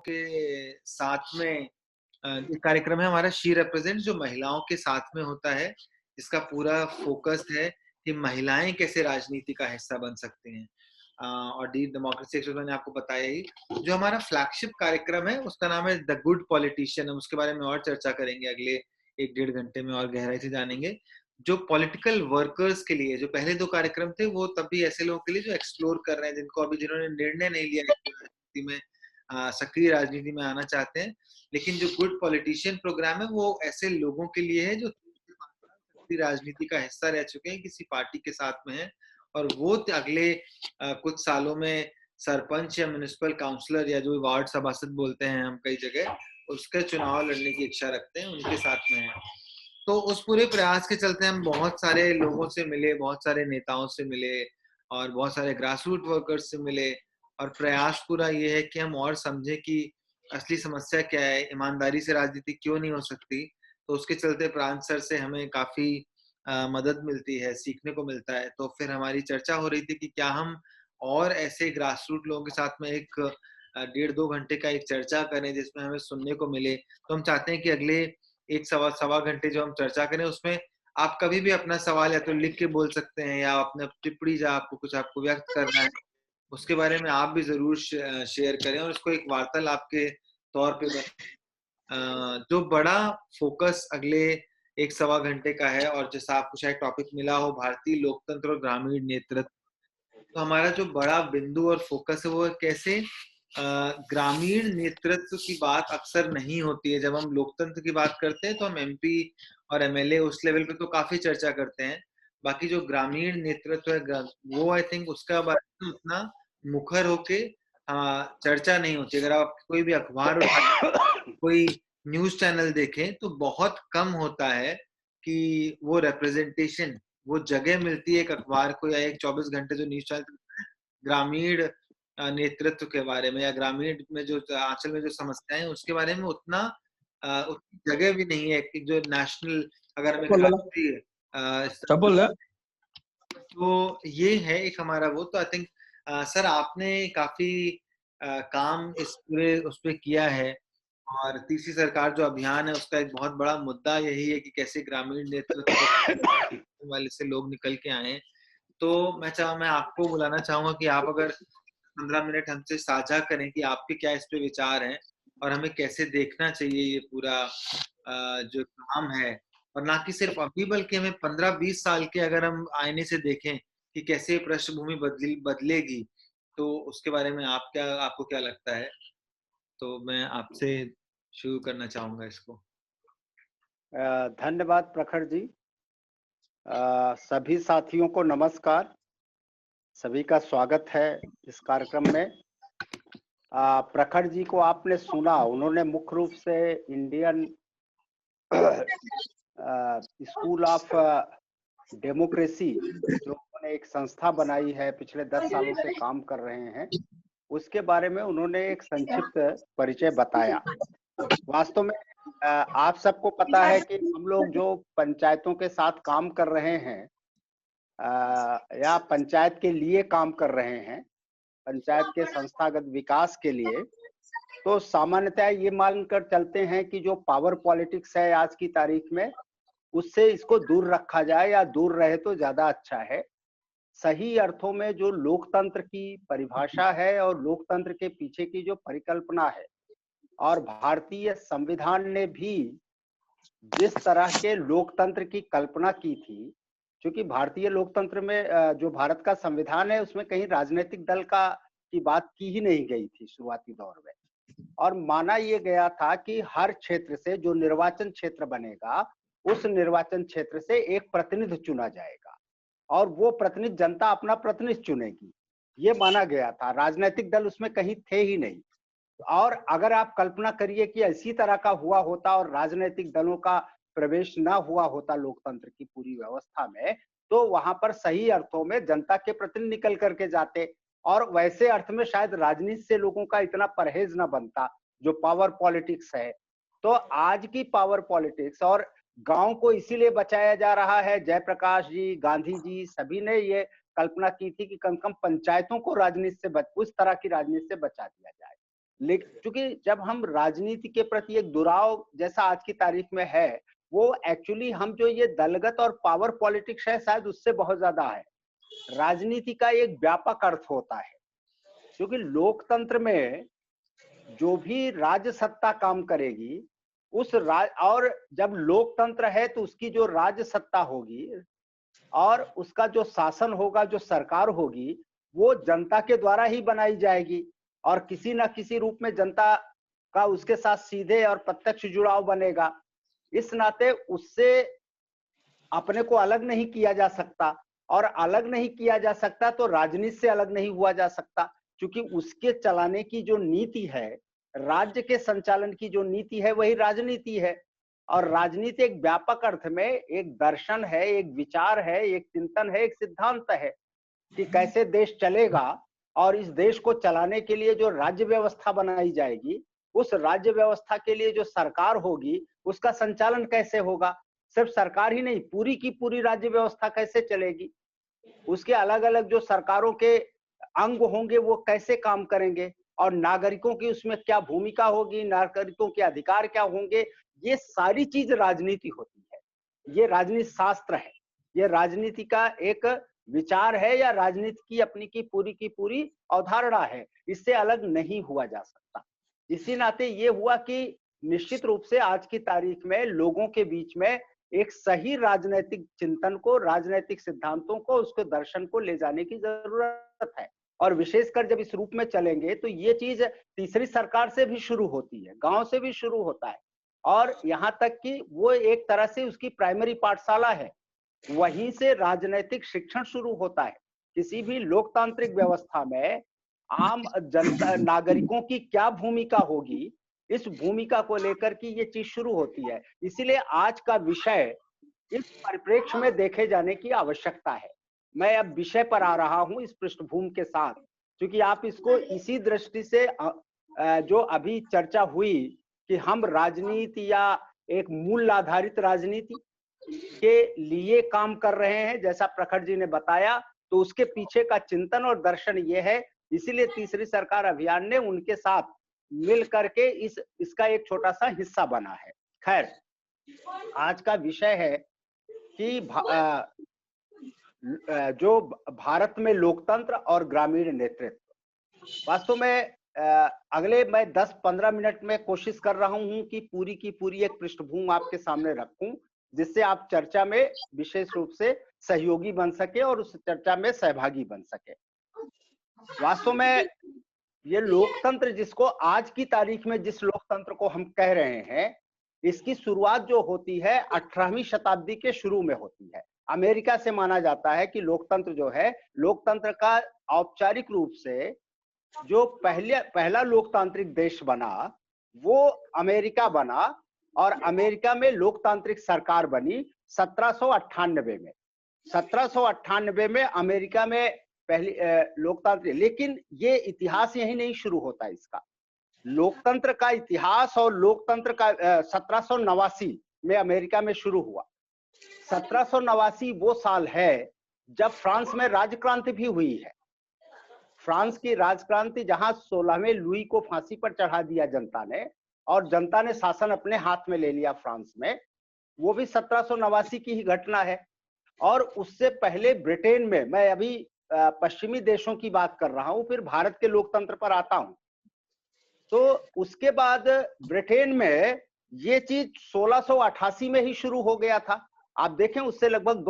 के साथ में ये कार्यक्रम है हमारा शी रिप्रेजेंट, जो महिलाओं के साथ में होता है। इसका पूरा फोकस है कि महिलाएं कैसे राजनीति का हिस्सा बन सकती हैं। और डी डेमोक्रेसी एक्सप्रेस मैंने आपको बताया ही। जो हमारा फ्लैगशिप कार्यक्रम है उसका नाम है द गुड पॉलिटिशियन। हम उसके बारे में और चर्चा करेंगे, अगले 1 डेढ़ घंटे में और गहराई से जानेंगे। जो पॉलिटिकल वर्कर्स के लिए जो पहले 2 कार्यक्रम थे, वो तब भी ऐसे लोगों के लिए जो एक्सप्लोर कर रहे हैं, जिन्होंने निर्णय नहीं लिया है कि राजनीति में सक्रिय राजनीति में आना चाहते हैं। लेकिन जो गुड पॉलिटिशियन प्रोग्राम है वो ऐसे लोगों के लिए है जो राजनीति का हिस्सा रह चुके हैं, किसी पार्टी के साथ में है, और वो अगले कुछ सालों में सरपंच या म्युनिसिपल काउंसलर या जो वार्ड सभासद बोलते हैं हम कई जगह, उसका चुनाव लड़ने की इच्छा रखते हैं, उनके साथ में है। तो उस पूरे प्रयास के चलते हम बहुत सारे लोगों से मिले, बहुत सारे नेताओं से मिले और बहुत सारे ग्रास रूट वर्कर्स से मिले। और प्रयास पूरा ये है कि हम और समझें कि असली समस्या क्या है, ईमानदारी से राजनीति क्यों नहीं हो सकती। तो उसके चलते प्रांत सर से हमें काफ़ी मदद मिलती है, सीखने को मिलता है। तो फिर हमारी चर्चा हो रही थी कि क्या हम और ऐसे ग्रास रूट लोगों के साथ में एक डेढ़ 2 घंटे का एक चर्चा करें जिसमें हमें सुनने को मिले। तो हम चाहते हैं कि अगले 1 सवा सवा घंटे जो हम चर्चा करें उसमें आप कभी भी अपना सवाल या तो लिख के बोल सकते हैं या अपने टिप्पणी जहाँ आपको व्यक्त करना है, उसके बारे में आप भी ज़रूर शेयर करें और उसको एक वार्तालाप के तौर पे जो बड़ा फ़ोकस अगले 1 सवा घंटे का है, और जैसा आपको शायद टॉपिक मिला हो, भारतीय लोकतंत्र और ग्रामीण नेतृत्व। तो हमारा जो बड़ा बिंदु और फ़ोकस है वो है कैसे ग्रामीण नेतृत्व की बात अक्सर नहीं होती है। जब हम लोकतंत्र की बात करते हैं तो हम एमपी और एमएलए उस लेवल पे तो काफ़ी चर्चा करते हैं। बाकी जो ग्रामीण नेतृत्व है वो आई थिंक उसका बारे में उतना मुखर होके चर्चा नहीं होती। अगर आप कोई भी अखबार उठाएँ, कोई न्यूज़ चैनल देखें तो बहुत कम होता है कि वो रिप्रेजेंटेशन, वो जगह मिलती है एक अखबार को या एक 24 घंटे जो न्यूज़ चैनल ग्रामीण नेतृत्व के बारे में या ग्रामीण में जो आंचल में जो समस्याएँ हैं उसके बारे में उतनी जगह भी नहीं है कि जो नेशनल, अगर हम एक राष्ट्रीय क्या बोल रहे? तो ये है एक हमारा वो। तो आई थिंक सर आपने काफ़ी काम इस पूरे उस पे किया है, और तीसरी सरकार जो अभियान है उसका एक बहुत बड़ा मुद्दा यही है कि कैसे ग्रामीण नेतृत्व वाले से लोग निकल के आए हैं। तो मैं आपको बुलाना चाहूँगा कि आप अगर 15 मिनट हमसे साझा करें कि आपके क्या इस पे विचार हैं और हमें कैसे देखना चाहिए ये पूरा जो काम है, और ना कि सिर्फ अभी बल्कि हमें 15-20 साल के अगर हम आईने से देखें कि कैसे पृष्ठभूमि बदलेगी, तो उसके बारे में आपको क्या लगता है? तो मैं आपसे शुरू करना चाहूँगा इसको। धन्यवाद प्रखर जी। सभी साथियों को नमस्कार। सभी का स्वागत है इस कार्यक्रम में। प्रखर जी को आपने सुना, उन्होंने मुख्य रूप से इंडियन स्कूल ऑफ डेमोक्रेसी, जो उन्होंने एक संस्था बनाई है, पिछले 10 सालों से काम कर रहे हैं, उसके बारे में उन्होंने एक संक्षिप्त परिचय बताया। वास्तव में आप सबको पता है कि हम लोग जो पंचायतों के साथ काम कर रहे हैं या पंचायत के लिए काम कर रहे हैं, पंचायत के संस्थागत विकास के लिए, तो सामान्यतः ये मानकर चलते हैं कि जो पावर पॉलिटिक्स है आज की तारीख में, उससे इसको दूर रखा जाए या दूर रहे तो ज्यादा अच्छा है। सही अर्थों में जो लोकतंत्र की परिभाषा है और लोकतंत्र के पीछे की जो परिकल्पना है, और भारतीय संविधान ने भी जिस तरह के लोकतंत्र की कल्पना की थी, क्योंकि भारतीय लोकतंत्र में जो भारत का संविधान है उसमें कहीं राजनीतिक दल का की बात की ही नहीं गई थी शुरुआती दौर में, और माना ये गया था कि हर क्षेत्र से जो निर्वाचन क्षेत्र बनेगा उस निर्वाचन क्षेत्र से एक प्रतिनिधि चुना जाएगा और वो प्रतिनिधि जनता अपना प्रतिनिधि चुनेगी, ये माना गया था। राजनीतिक दल उसमें कहीं थे ही नहीं। और अगर आप कल्पना करिए कि इसी तरह का हुआ होता और राजनीतिक दलों का प्रवेश ना हुआ होता लोकतंत्र की पूरी व्यवस्था में, तो वहां पर सही अर्थों में जनता के प्रतिनिधि निकल करके जाते, और वैसे अर्थ में शायद राजनीति से लोगों का इतना परहेज ना बनता जो पावर पॉलिटिक्स है। तो आज की पावर पॉलिटिक्स और गांव को इसीलिए बचाया जा रहा है। जयप्रकाश जी, गांधी जी, सभी ने ये कल्पना की थी कि कम से कम पंचायतों को राजनीति से उस तरह की राजनीति से बचा दिया जाए। लेकिन क्योंकि जब हम राजनीति के प्रति एक दुराव जैसा आज की तारीख में है, वो एक्चुअली हम जो ये दलगत और पावर पॉलिटिक्स है शायद उससे बहुत ज्यादा है। राजनीति का एक व्यापक अर्थ होता है, क्योंकि लोकतंत्र में जो भी राज्य सत्ता काम करेगी और जब लोकतंत्र है तो उसकी जो राज्य सत्ता होगी और उसका जो शासन होगा, जो सरकार होगी, वो जनता के द्वारा ही बनाई जाएगी और किसी न किसी रूप में जनता का उसके साथ सीधे और प्रत्यक्ष जुड़ाव बनेगा। इस नाते उससे अपने को अलग नहीं किया जा सकता, और अलग नहीं किया जा सकता तो राजनीति से अलग नहीं हुआ जा सकता, क्योंकि उसके चलाने की जो नीति है, राज्य के संचालन की जो नीति है, वही राजनीति है। और राजनीति एक व्यापक अर्थ में एक दर्शन है, एक विचार है, एक चिंतन है, एक सिद्धांत है कि कैसे देश चलेगा, और इस देश को चलाने के लिए जो राज्य व्यवस्था बनाई जाएगी, उस राज्य व्यवस्था के लिए जो सरकार होगी, उसका संचालन कैसे होगा। सिर्फ सरकार ही नहीं, पूरी की पूरी राज्य व्यवस्था कैसे चलेगी, उसके अलग अलग जो सरकारों के अंग होंगे वो कैसे काम करेंगे, और नागरिकों की उसमें क्या भूमिका होगी, नागरिकों के अधिकार क्या होंगे, ये सारी चीज राजनीति होती है। ये राजनीति शास्त्र है, ये राजनीति का एक विचार है, या राजनीति की अपनी की पूरी अवधारणा है, इससे अलग नहीं हुआ जा सकता। इसी नाते ये हुआ कि निश्चित रूप से आज की तारीख में लोगों के बीच में एक सही राजनैतिक चिंतन को, राजनैतिक सिद्धांतों को, उसके दर्शन को ले जाने की जरूरत है। और विशेषकर जब इस रूप में चलेंगे तो ये चीज तीसरी सरकार से भी शुरू होती है, गांव से भी शुरू होता है, और यहाँ तक कि वो एक तरह से उसकी प्राइमरी पाठशाला है, वहीं से राजनैतिक शिक्षण शुरू होता है। किसी भी लोकतांत्रिक व्यवस्था में आम जनता, नागरिकों की क्या भूमिका होगी, इस भूमिका को लेकर के ये चीज शुरू होती है। इसीलिए आज का विषय इस परिप्रेक्ष्य में देखे जाने की आवश्यकता है। मैं अब विषय पर आ रहा हूं इस पृष्ठभूमि के साथ, क्योंकि आप इसको इसी दृष्टि से जो अभी चर्चा हुई कि हम राजनीति या एक मूल्य आधारित राजनीति के लिए काम कर रहे हैं, जैसा प्रखर जी ने बताया, तो उसके पीछे का चिंतन और दर्शन ये है। इसीलिए तीसरी सरकार अभियान ने उनके साथ मिल करके इसका एक छोटा सा हिस्सा बना है। खैर, आज का विषय है कि जो भारत में लोकतंत्र और ग्रामीण नेतृत्व। वास्तव में अगले मैं 10-15 मिनट में कोशिश कर रहा हूं कि पूरी की पूरी एक पृष्ठभूमि आपके सामने रखूं, जिससे आप चर्चा में विशेष रूप से सहयोगी बन सके और उस चर्चा में सहभागी बन सके। वास्तव में ये लोकतंत्र, जिसको आज की तारीख में जिस लोकतंत्र को हम कह रहे हैं, इसकी शुरुआत जो होती है 18वीं शताब्दी के शुरू में होती है। अमेरिका से माना जाता है कि लोकतंत्र जो है, लोकतंत्र का औपचारिक रूप से जो पहला लोकतांत्रिक देश बना वो अमेरिका बना, और अमेरिका में लोकतांत्रिक सरकार बनी 1798 में। 1798 में अमेरिका में पहली लोकतांत्रिक, लेकिन ये इतिहास यही नहीं शुरू होता इसका। लोकतंत्र का इतिहास और लोकतंत्र का 1789 में अमेरिका में शुरू हुआ। 1789 वो साल है जब फ्रांस में राजक्रांति भी हुई है। फ्रांस की राजक्रांति, जहां 16वें लुई को फांसी पर चढ़ा दिया जनता ने, और जनता ने शासन अपने हाथ में ले लिया फ्रांस में, वो भी 1789 की ही घटना है। और उससे पहले ब्रिटेन में, मैं अभी पश्चिमी देशों की बात कर रहा हूं, फिर भारत के लोकतंत्र पर आता हूं, तो उसके बाद ब्रिटेन में ये चीज 1688 में ही शुरू हो गया था। आप देखें, उससे लगभग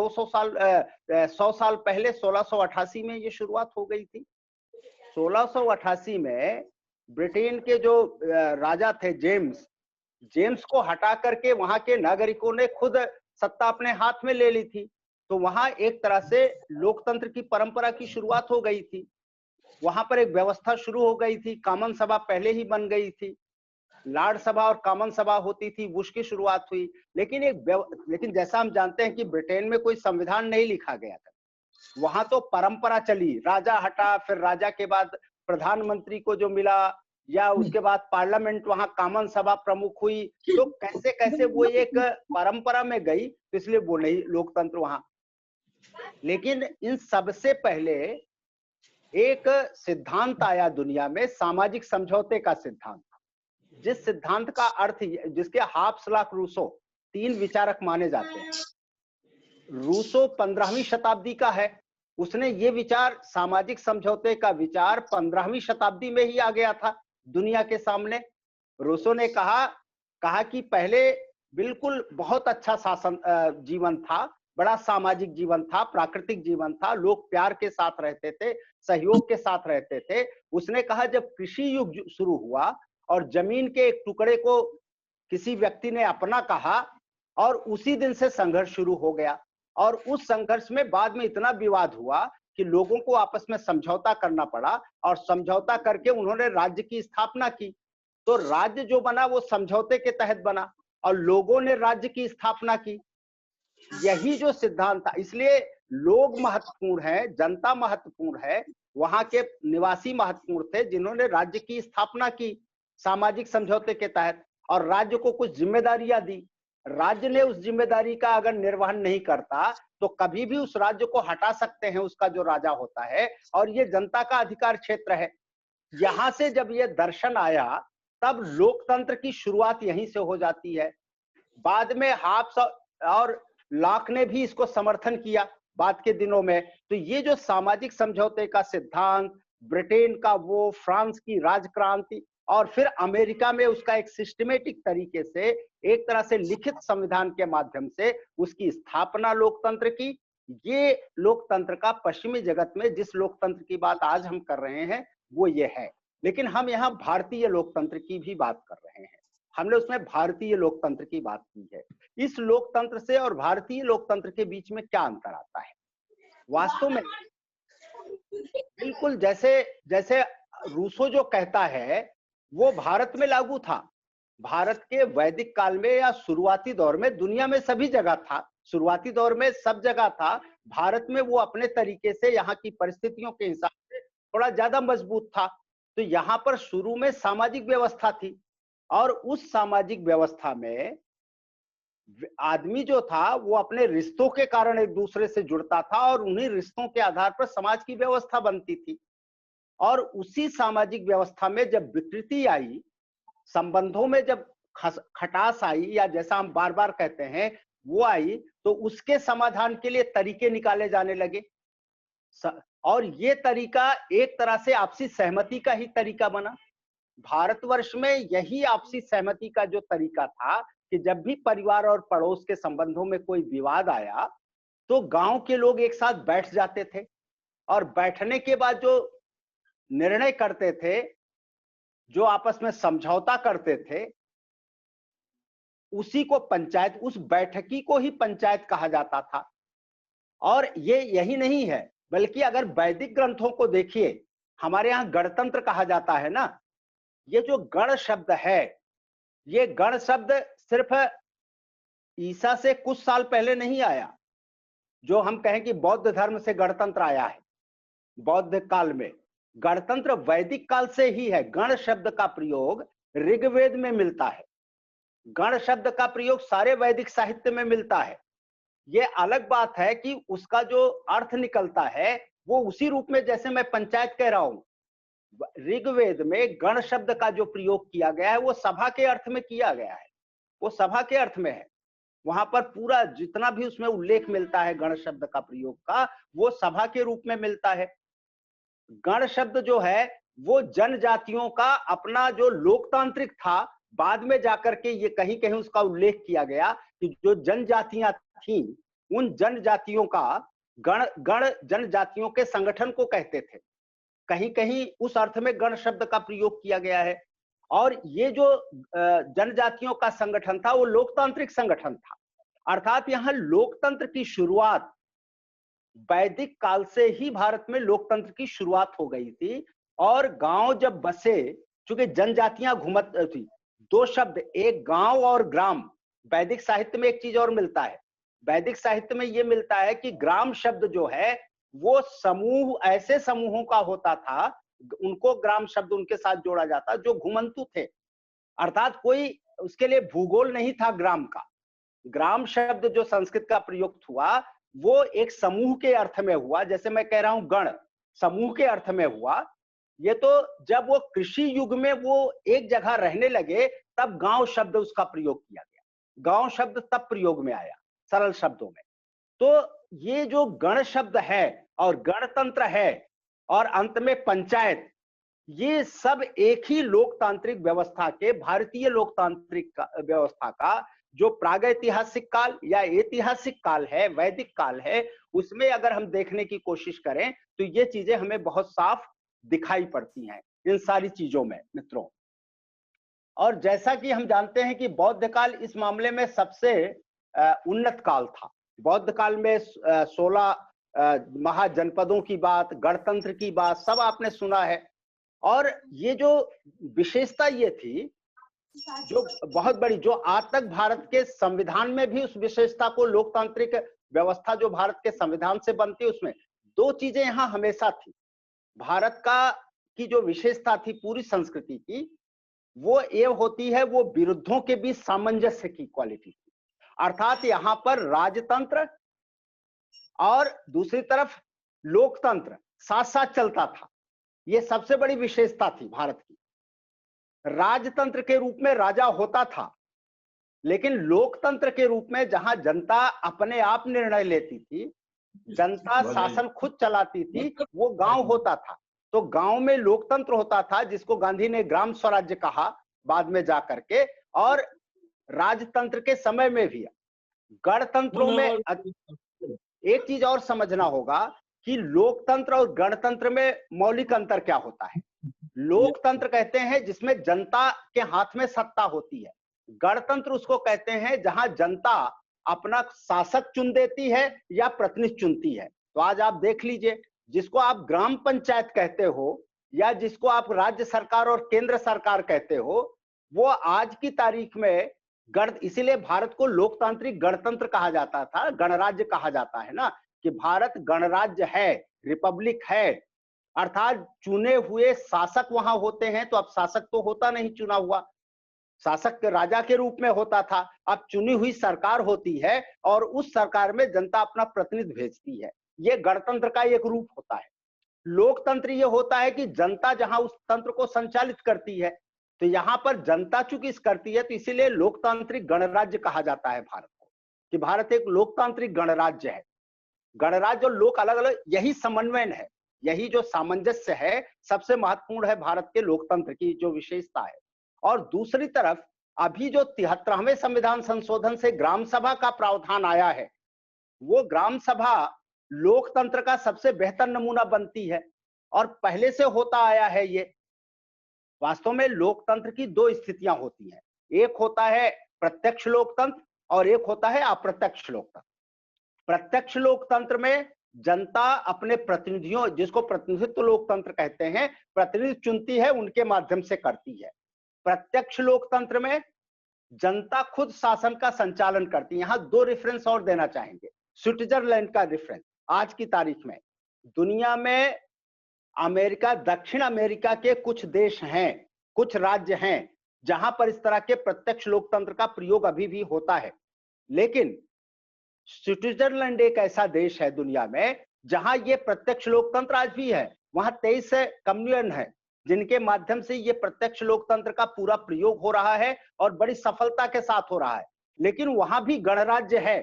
100 साल पहले 1688 में ये शुरुआत हो गई थी। 1688 में ब्रिटेन के जो राजा थे जेम्स को हटा करके वहां के नागरिकों ने खुद सत्ता अपने हाथ में ले ली थी। तो वहां एक तरह से लोकतंत्र की परंपरा की शुरुआत हो गई थी। वहां पर एक व्यवस्था शुरू हो गई थी। कॉमन सभा पहले ही बन गई थी, लॉर्ड सभा और कॉमन सभा होती थी, बुश की शुरुआत हुई। लेकिन जैसा हम जानते हैं कि ब्रिटेन में कोई संविधान नहीं लिखा गया था, वहां तो परंपरा चली, राजा हटा, फिर राजा के बाद प्रधानमंत्री को जो मिला, या उसके बाद पार्लियामेंट, वहां कॉमन सभा प्रमुख हुई, तो कैसे कैसे वो एक परंपरा में गई, तो इसलिए वो नहीं लोकतंत्र वहां। लेकिन इन सबसे पहले एक सिद्धांत आया दुनिया में, सामाजिक समझौते का सिद्धांत, जिस सिद्धांत का अर्थ, जिसके हाब्सबर्ग रूसो 3 विचारक माने जाते हैं। रूसो 15वीं शताब्दी का है, उसने ये विचार, सामाजिक समझौते का विचार 15वीं शताब्दी में ही आ गया था दुनिया के सामने। रूसो ने कहा कि पहले बिल्कुल बहुत अच्छा शासन जीवन था, बड़ा सामाजिक जीवन था, प्राकृतिक जीवन था, लोग प्यार के साथ रहते थे, सहयोग के साथ रहते थे। उसने कहा जब कृषि युग शुरू हुआ और जमीन के एक टुकड़े को किसी व्यक्ति ने अपना कहा, और उसी दिन से संघर्ष शुरू हो गया, और उस संघर्ष में बाद में इतना विवाद हुआ कि लोगों को आपस में समझौता करना पड़ा, और समझौता करके उन्होंने राज्य की स्थापना की। तो राज्य जो बना वो समझौते के तहत बना, और लोगों ने राज्य की स्थापना की। यही जो सिद्धांत था, इसलिए लोग महत्वपूर्ण है, जनता महत्वपूर्ण है, वहां के निवासी महत्वपूर्ण थे जिन्होंने राज्य की स्थापना की सामाजिक समझौते के तहत, और राज्य को कुछ जिम्मेदारियां दी। राज्य ने उस जिम्मेदारी का अगर निर्वहन नहीं करता तो कभी भी उस राज्य को हटा सकते हैं उसका जो राजा होता है, और ये जनता का अधिकार क्षेत्र है। यहां से जब ये दर्शन आया तब लोकतंत्र की शुरुआत यहीं से हो जाती है। बाद में हाब्स और लॉक ने भी इसको समर्थन किया बाद के दिनों में। तो ये जो सामाजिक समझौते का सिद्धांत, ब्रिटेन का वो, फ्रांस की राजक्रांति, और फिर अमेरिका में उसका एक सिस्टमेटिक तरीके से, एक तरह से लिखित संविधान के माध्यम से उसकी स्थापना लोकतंत्र की। ये लोकतंत्र का पश्चिमी जगत में जिस लोकतंत्र की बात आज हम कर रहे हैं वो ये है। लेकिन हम यहाँ भारतीय लोकतंत्र की भी बात कर रहे हैं, हमने उसमें भारतीय लोकतंत्र की बात की है। इस लोकतंत्र से और भारतीय लोकतंत्र के बीच में क्या अंतर आता है? वास्तव में बिल्कुल जैसे रूसो जो कहता है वो भारत में लागू था। भारत के वैदिक काल में या शुरुआती दौर में दुनिया में सभी जगह था, शुरुआती दौर में सब जगह था। भारत में वो अपने तरीके से यहाँ की परिस्थितियों के हिसाब से थोड़ा ज्यादा मजबूत था। तो यहाँ पर शुरू में सामाजिक व्यवस्था थी, और उस सामाजिक व्यवस्था में आदमी जो था वो अपने रिश्तों के कारण एक दूसरे से जुड़ता था, और उन्हीं रिश्तों के आधार पर समाज की व्यवस्था बनती थी। और उसी सामाजिक व्यवस्था में जब विकृति आई, संबंधों में जब खटास आई, या जैसा हम बार बार कहते हैं वो आई, तो उसके समाधान के लिए तरीके निकाले जाने लगे। और ये तरीका एक तरह से आपसी सहमति का ही तरीका बना। भारतवर्ष में यही आपसी सहमति का जो तरीका था कि जब भी परिवार और पड़ोस के संबंधों में कोई विवाद आया तो गांव के लोग एक साथ बैठ जाते थे, और बैठने के बाद जो निर्णय करते थे, जो आपस में समझौता करते थे, उसी को पंचायत, उस बैठकी को ही पंचायत कहा जाता था। और ये यही नहीं है, बल्कि अगर वैदिक ग्रंथों को देखिए, हमारे यहाँ गणतंत्र कहा जाता है ना। ये जो गण शब्द है, ये गण शब्द सिर्फ ईसा से कुछ साल पहले नहीं आया। जो हम कहें कि बौद्ध धर्म से गणतंत्र आया है, बौद्ध काल में, गणतंत्र वैदिक काल से ही है। गण शब्द का प्रयोग ऋग्वेद में मिलता है, गण शब्द का प्रयोग सारे वैदिक साहित्य में मिलता है। ये अलग बात है कि उसका जो अर्थ निकलता है वो उसी रूप में, जैसे मैं पंचायत कह रहा हूं, ऋग्वेद में गण शब्द का जो प्रयोग किया गया है वो सभा के अर्थ में किया गया है, वो सभा के अर्थ में है। वहां पर पूरा जितना भी उसमें उल्लेख मिलता है गण शब्द का प्रयोग का, वो सभा के रूप में मिलता है। गण शब्द जो है वो जनजातियों का अपना जो लोकतांत्रिक था, बाद में जाकर के ये कहीं कहीं उसका उल्लेख किया गया कि जो जनजातियां थीं, उन जनजातियों का गण जनजातियों के संगठन को कहते थे। कहीं कहीं उस अर्थ में गण शब्द का प्रयोग किया गया है। और ये जो जनजातियों का संगठन था वो लोकतांत्रिक संगठन था। अर्थात यहाँ लोकतंत्र की शुरुआत वैदिक काल से ही भारत में लोकतंत्र की शुरुआत हो गई थी। और गांव जब बसे, चूंकि जनजातियां घुमत थी, दो शब्द, एक गांव और ग्राम। वैदिक साहित्य में एक चीज और मिलता है, वैदिक साहित्य में यह मिलता है कि ग्राम शब्द जो है वो समूह, ऐसे समूहों का होता था, उनको ग्राम शब्द उनके साथ जोड़ा जाता जो घुमंतु थे। अर्थात कोई उसके लिए भूगोल नहीं था ग्राम का। ग्राम शब्द जो संस्कृत का प्रयुक्त हुआ वो एक समूह के अर्थ में हुआ। जैसे मैं कह रहा हूं गण, समूह के अर्थ में हुआ। ये तो जब वो कृषि युग में वो एक जगह रहने लगे तब गांव शब्द उसका प्रयोग किया गया। गांव शब्द तब प्रयोग में आया सरल शब्दों में। तो ये जो गण शब्द है और गणतंत्र है और अंत में पंचायत, ये सब एक ही लोकतांत्रिक व्यवस्था के, भारतीय लोकतांत्रिक व्यवस्था का जो प्रागैतिहासिक काल या ऐतिहासिक काल है, वैदिक काल है, उसमें अगर हम देखने की कोशिश करें तो ये चीजें हमें बहुत साफ दिखाई पड़ती हैं इन सारी चीजों में मित्रों। और जैसा कि हम जानते हैं कि बौद्ध काल इस मामले में सबसे उन्नत काल था। बौद्ध काल में 16 महाजनपदों की बात, गणतंत्र की बात सब आपने सुना है। और ये जो विशेषता ये थी जो बहुत बड़ी, जो आज तक भारत के संविधान में भी उस विशेषता को, लोकतांत्रिक व्यवस्था जो भारत के संविधान से बनती है उसमें दो चीजें यहां हमेशा थी। भारत का की जो विशेषता थी पूरी संस्कृति की, वो ये होती है, वो विरुद्धों के बीच सामंजस्य की क्वालिटी थी। अर्थात यहाँ पर राजतंत्र और दूसरी तरफ लोकतंत्र साथ साथ चलता था। ये सबसे बड़ी विशेषता थी भारत की। राजतंत्र के रूप में राजा होता था, लेकिन लोकतंत्र के रूप में जहां जनता अपने आप निर्णय लेती थी, जनता शासन खुद चलाती थी, वो गांव होता था। तो गांव में लोकतंत्र होता था, जिसको गांधी ने ग्राम स्वराज्य कहा बाद में जाकर के। और राजतंत्र के समय में भी गणतंत्रों में एक चीज और समझना होगा कि लोकतंत्र और गणतंत्र में मौलिक अंतर क्या होता है। लोकतंत्र कहते हैं जिसमें जनता के हाथ में सत्ता होती है। गणतंत्र उसको कहते हैं जहां जनता अपना शासक चुन देती है या प्रतिनिधि चुनती है। तो आज आप देख लीजिए, जिसको आप ग्राम पंचायत कहते हो या जिसको आप राज्य सरकार और केंद्र सरकार कहते हो, वो आज की तारीख में इसीलिए भारत को लोकतांत्रिक गणतंत्र कहा जाता था, गणराज्य कहा जाता है ना, कि भारत गणराज्य है, रिपब्लिक है। अर्थात चुने हुए शासक वहां होते हैं। तो अब शासक तो होता नहीं चुना हुआ, शासक राजा के रूप में होता था। अब चुनी हुई सरकार होती है और उस सरकार में जनता अपना प्रतिनिधि भेजती है। ये गणतंत्र का एक रूप होता है। लोकतंत्र ये होता है कि जनता जहां उस तंत्र को संचालित करती है। तो यहाँ पर जनता चूंकि करती है, तो इसीलिए लोकतांत्रिक गणराज्य कहा जाता है भारत को, कि भारत एक लोकतांत्रिक गणराज्य है। गणराज्य और लोक अलग अलग, यही समन्वय है, यही जो सामंजस्य है सबसे महत्वपूर्ण है भारत के लोकतंत्र की जो विशेषता है। और दूसरी तरफ अभी जो 73वें संविधान संशोधन से ग्राम सभा का प्रावधान आया है, वो ग्राम सभा लोकतंत्र का सबसे बेहतर नमूना बनती है और पहले से होता आया है। ये वास्तव में लोकतंत्र की दो स्थितियां होती हैं, एक होता है प्रत्यक्ष लोकतंत्र और एक होता है अप्रत्यक्ष लोकतंत्र। प्रत्यक्ष लोकतंत्र में जनता अपने प्रतिनिधियों, जिसको प्रतिनिधित्व लोकतंत्र कहते हैं, प्रतिनिधि चुनती है, उनके माध्यम से करती है। प्रत्यक्ष लोकतंत्र में जनता खुद शासन का संचालन करती है। यहां दो रेफरेंस और देना चाहेंगे। स्विट्जरलैंड का रेफरेंस, आज की तारीख में दुनिया में अमेरिका, दक्षिण अमेरिका के कुछ देश हैं, कुछ राज्य हैं जहां पर इस तरह के प्रत्यक्ष लोकतंत्र का प्रयोग अभी भी होता है। लेकिन स्विट्जरलैंड एक ऐसा देश है दुनिया में जहां ये प्रत्यक्ष लोकतंत्र आज भी है। वहां 23 कम्युनियन है जिनके माध्यम से ये प्रत्यक्ष लोकतंत्र का पूरा प्रयोग हो रहा है और बड़ी सफलता के साथ हो रहा है। लेकिन वहां भी गणराज्य है,